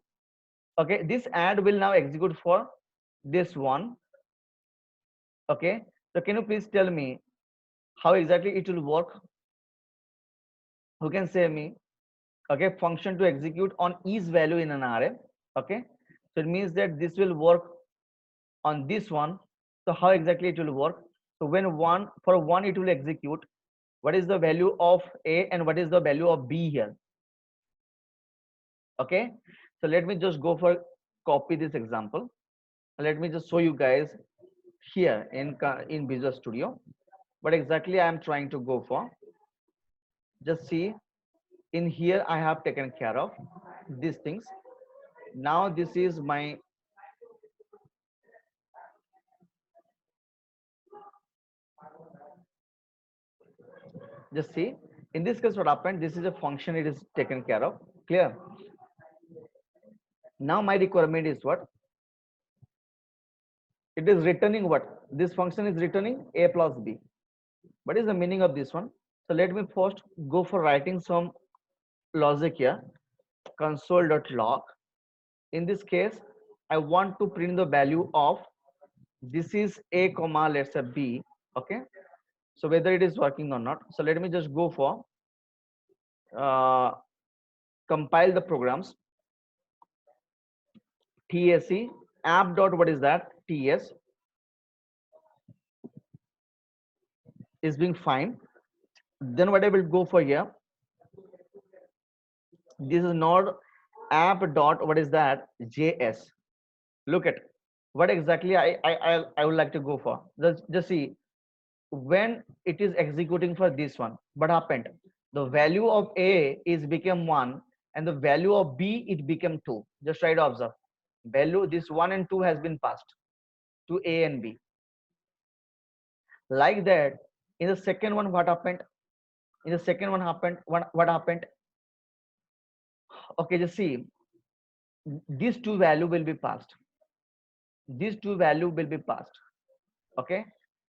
Okay, this add will now execute for this one. Okay, so can you please tell me how exactly it will work? Who can say me? Okay, function to execute on each value in an array. Okay, so it means that this will work on this one. So how exactly it will work? So when one for one it will execute, what is the value of A and what is the value of B here? Okay, so let me just go for copy this example. Let me just show you guys here in Visual Studio what exactly I am trying to go for. Just see, in here I have taken care of these things. Now this is my, just see, in this case what happened, this is a function, it is taken care of. Clear? Now my requirement is what? It is returning what? This function is returning A plus B. What is the meaning of this one? So let me first go for writing some logic here. Console.log. In this case, I want to print the value of, this is A comma let's say B. Okay, so whether it is working or not. So let me just go for uh, compile the programs. TSC app dot, what is that? TS is being fine. Then what I will go for here, this is not app dot, what is that? JS. Look at what exactly I would like to go for. Just see, when it is executing for this one, what happened? The value of A is become 1 and the value of B it became 2. Just try to observe. Value, this 1 and 2 has been passed to A and B. Like that, in the second one, what happened? In the second one happened, what happened? Okay, just see, these two value will be passed. These two value will be passed. Okay,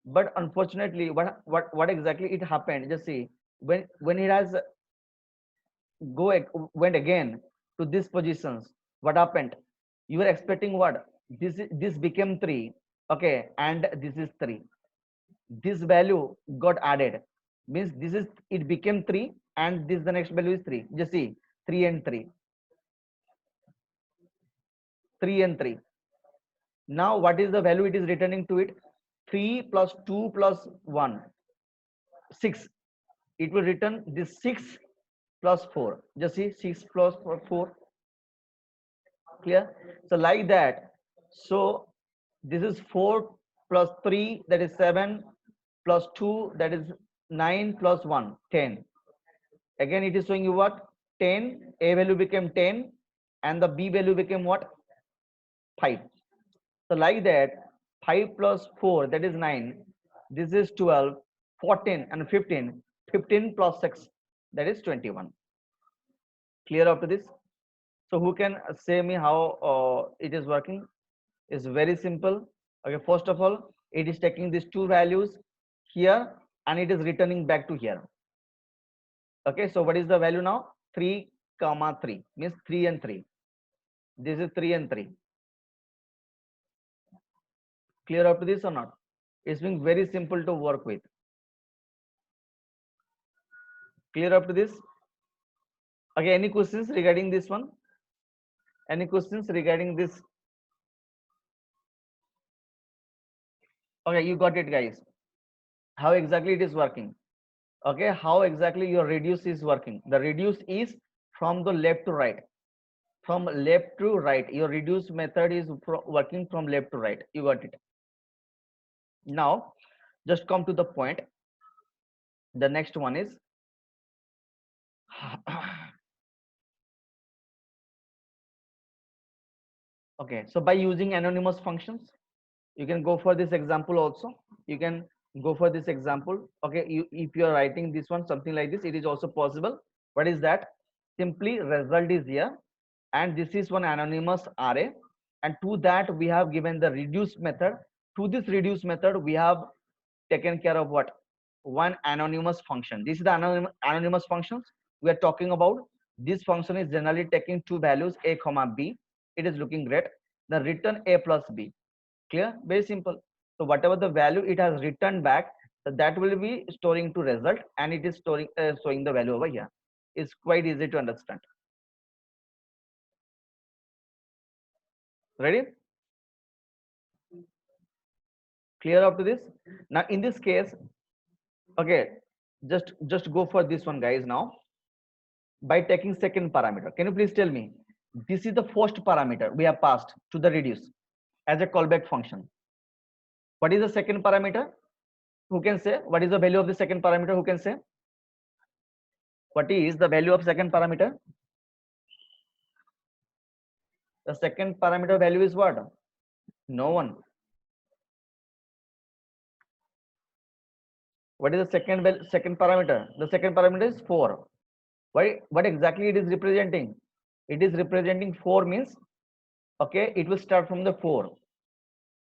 but unfortunately, what exactly it happened? Just see, when it has went again to these positions, what happened? You were expecting what? This became 3. Okay, and this is 3. This value got added, means this is, it became 3 and this the next value is 3. Just see, 3 and 3, 3 and 3. Now what is the value it is returning to it? 3 plus 2 plus 1, 6. It will return this 6 plus 4. Just see, 6 plus 4. Clear? So like that. So this is 4 plus 3, that is 7, plus 2, that is 9, plus 1, 10. Again it is showing you what? 10. A value became 10 and the B value became what? 5. So like that, 5 plus 4, that is 9. This is 12, 14 and 15. 15 plus 6, that is 21. Clear up to this? So who can say me how it is working? It's very simple. Okay, first of all, it is taking these two values here and it is returning back to here. Okay, so what is the value now? 3 comma 3 means 3 and 3. This is 3 and 3. Clear up to this or not? It's being very simple to work with. Clear up to this? Okay, any questions regarding this one? Any questions regarding this? Okay, you got it, guys. How exactly it is working? Okay, how exactly your reduce is working? The reduce is from the left to right. From left to right, your reduce method is working from left to right. You got it. Now, just come to the point. The next one is okay. So by using anonymous functions, you can go for this example also. You can go for this example. Okay, if you are writing this one something like this, it is also possible. What is that? Simply result is here, and this is one anonymous array, and to that we have given the reduce method. To this reduce method, we have taken care of what? One anonymous function. This is the anonymous functions we are talking about. This function is generally taking two values A comma B. It is looking great. The return A plus B. Clear? Very simple. So whatever the value it has returned back, so that will be storing to result, and it is storing showing the value over here. It's quite easy to understand. Ready? Clear up to this? Now in this case, okay, just go for this one, guys. Now by taking second parameter, can you please tell me, this is the first parameter we have passed to the reduce as a callback function. What is the second parameter? Who can say what is the value of the second parameter? Who can say what is the value of second parameter? The second parameter value is what? No one. What is the second parameter? The second parameter is 4. Why? What exactly it is representing? It is representing 4 means, okay, it will start from the 4.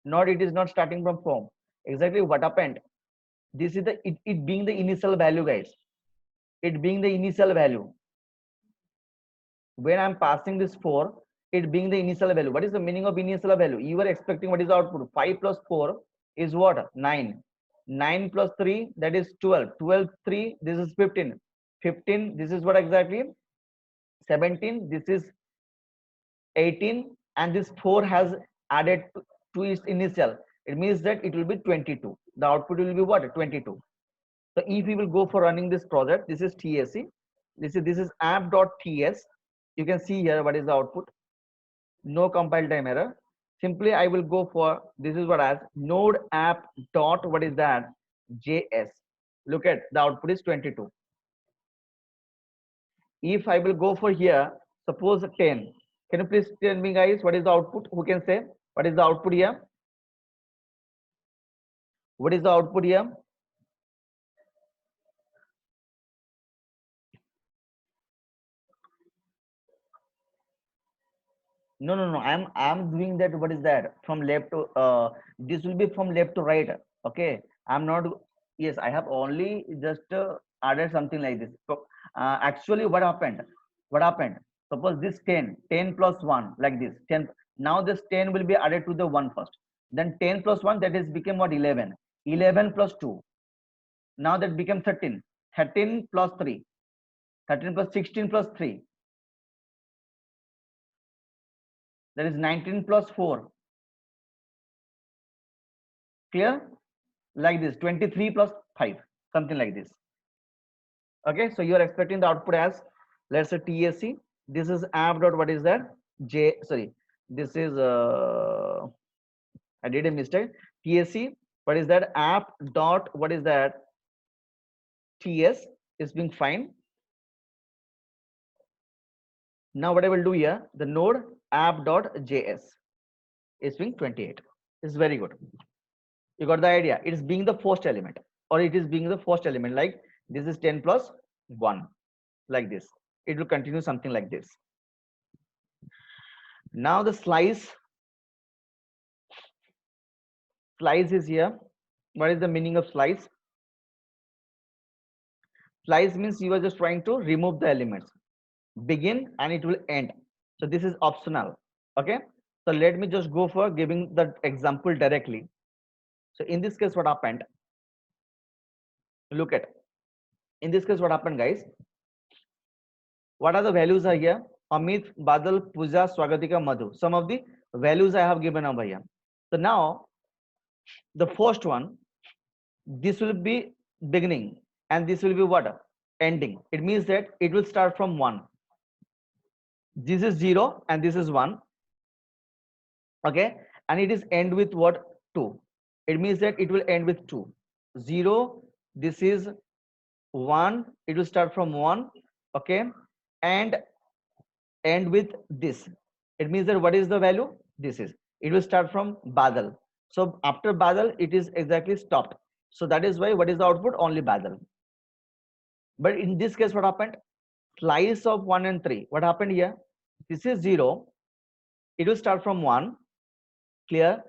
Not, it is not starting from 4. Exactly what happened? This is the it being the initial value, guys. It being the initial value. When I'm passing this 4, it being the initial value. What is the meaning of initial value? You are expecting what is the output? 5 plus 4 is what? 9. 9 plus 3, that is 12. 12, 3, this is 15. 15, this is what exactly? 17, this is 18, and this 4 has added to its initial. It means that it will be 22. The output will be what? 22. So if we will go for running this project, this is TSC. This is app.ts. You can see here what is the output. No compile time error. Simply I will go for, this is what as node app dot, what is that? JS. Look at the output is 22. If I will go for here, suppose 10. Can you please tell me, guys, what is the output? Who can say what is the output here? What is the output here? No. I'm doing that. What is that? From left to this will be from left to right. Okay. I'm not. Yes, I have only just added something like this. So actually, what happened? What happened? Suppose this 10 plus 1 like this 10. Now this 10 will be added to the 1 first. Then 10 plus 1, that is become what? 11. 11 plus 2. Now that became 13. 13 plus 3. 13 plus 16 plus 3. That is 19 plus 4. Clear? Like this, 23 plus 5, something like this. Okay, so you are expecting the output as, let's say, TSC. This is app dot, what is that? Sorry, this is I did a mistake. TSC, what is that? App dot, what is that? TS is being fine. Now what I will do here, the node app dot JS is being 28. It's very good. You got the idea? It is being the first element, or it is being the first element, like this is 10 plus 1, like this. It will continue something like this. Now the slice is here. What is the meaning of slice? Slice means you are just trying to remove the elements, begin and it will end. So this is optional. Okay, so let me just go for giving the example directly. So in this case, what happened? Look at, in this case, what happened, guys? What are the values are here? Amit, Badal, Pooja, Swagatika, Madhu. Some of the values I have given over here. So now the first one, this will be beginning and this will be what? Ending. It means that it will start from 1. This is 0 and this is 1. Okay, and it is end with what? 2. It means that it will end with 2. 0, this is 1, it will start from 1. Okay, and end with this. It means that what is the value? This is, it will start from Badal. So after Badal, it is exactly stopped. So that is why what is the output? Only Badal. But in this case, what happened? Slice of 1 and 3. What happened here? This is 0. It will start from 1. Clear?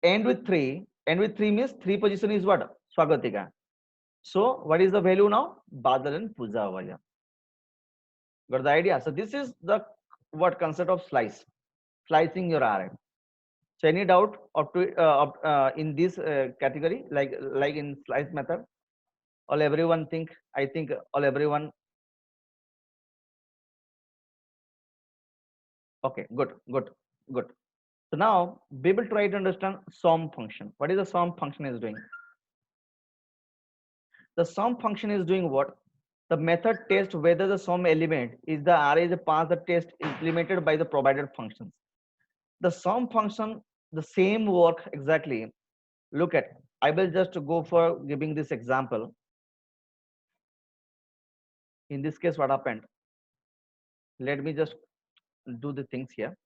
End with 3. End with 3 means 3 position is what? Swagatika. So what is the value now? Badal and Pooja over here. Got the idea? So this is the what concept of slice, slicing your array. So any doubt up to in this category, like in slice method? All everyone think? I think all everyone. Okay, good. So now we will try to understand sum function. What is the sum function is doing? The sum function is doing what? The method tests whether the sum element is the array is a pass the test implemented by the provided functions. The sum function, the same work exactly. Look at, I will just go for giving this example. In this case, what happened? Let me just do the things here.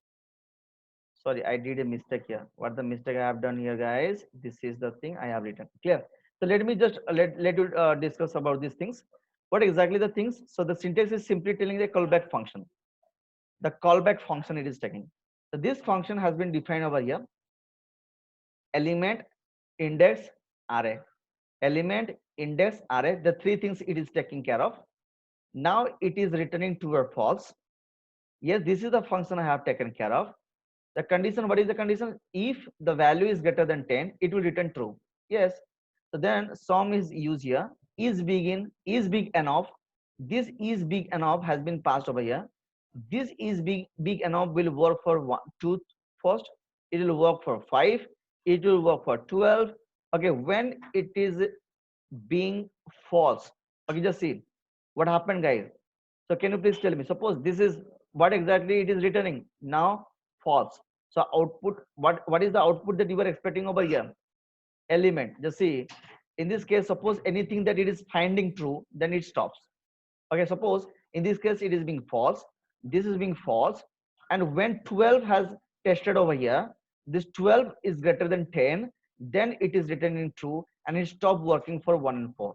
Sorry, I did a mistake here. What the mistake I have done here, guys? This is the thing I have written. Clear? So let me just let you discuss about these things. What exactly the things? So the syntax is simply telling the callback function. The callback function it is taking. So this function has been defined over here. Element, index, array. Element, index, array. The three things it is taking care of. Now it is returning true or false. Yes, this is the function I have taken care of. The condition, what is the condition? If the value is greater than 10, it will return true. Yes. So then sum is used here. Is big enough. This is big enough has been passed over here. This is big enough will work for 2 first. It will work for 5. It will work for 12. Okay, when it is being false. Okay, just see what happened, guys. So can you please tell me? Suppose this is what exactly it is returning now, false. So output, what is the output that you were expecting over here? Element. Just see, in this case, suppose anything that it is finding true, then it stops. Okay, suppose in this case it is being false. This is being false, and when 12 has tested over here, this 12 is greater than 10, then it is returning true, and it stopped working for 1 and 4.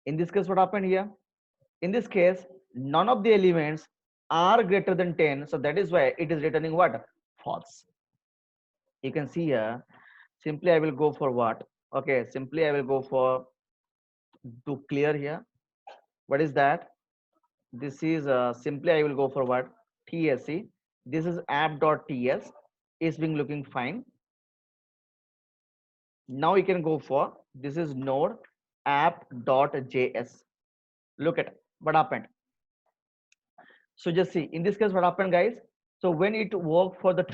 In this case, what happened here? In this case, none of the elements are greater than 10, so that is why it is returning what? False. You can see here, simply I will go for what? Okay, simply I will go for, to clear here, what is that? This is simply I will go for what? TSC. This is app.ts is being looking fine. Now you can go for, this is node app.js. Look at what happened. So just see, in this case, what happened, guys? So when it worked for the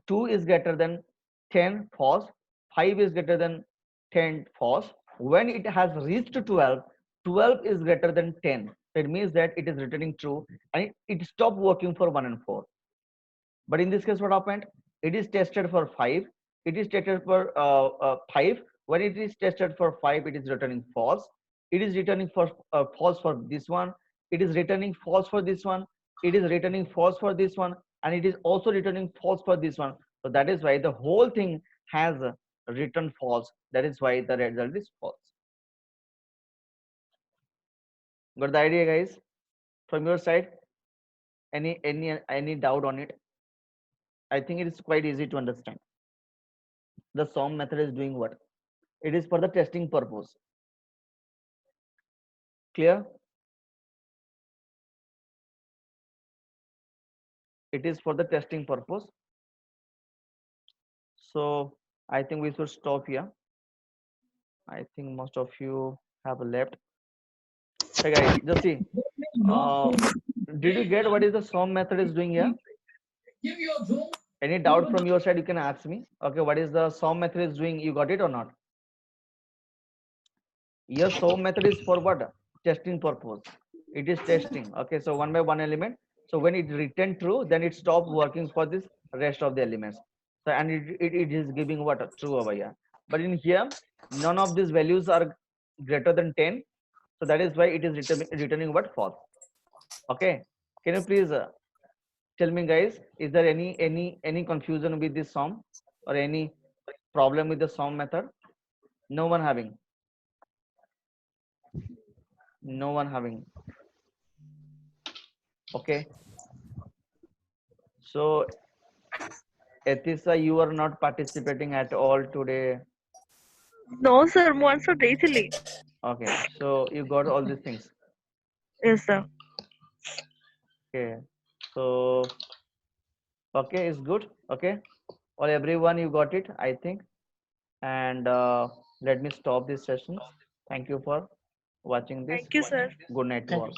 2 is greater than 10, false. 5 is greater than 10, false. When it has reached to 12, 12 is greater than 10. So it means that it is returning true, and it stopped working for 1 and 4. But in this case, what happened? It is tested for 5. It is tested for 5. When it is tested for 5, it is returning false. It is returning for false for this one. It is returning false for this one. It is returning false for this one, and it is also returning false for this one. So that is why the whole thing has returned false. That is why the result is false. Got the idea, guys? From your side, any doubt on it? I think it is quite easy to understand. The sum method is doing what? It is for the testing purpose. Clear? It is for the testing purpose. So I think we should stop here. I think most of you have left. Hey guys, just see. Did you get what is the sum method is doing here? Any doubt from your side, you can ask me. Okay, what is the sum method is doing? You got it or not? Yes, sum method is for what? Testing purpose. It is testing. Okay, so one by one element. So when it return true, then it stops working for this rest of the elements. So and it is giving what? True over here. But in here, none of these values are greater than 10. So that is why it is returning what? False. Okay. Can you please tell me, guys, is there any confusion with this sum or any problem with the sum method? No one having. No one having. Okay. So Etisa, you are not participating at all today. No, sir. Once or easily. Okay. So you got all these things. Yes, sir. Okay. So okay, it's good. Okay. All everyone, you got it, I think. And let me stop this session. Thank you for watching this. Thank you, sir. Good night to all.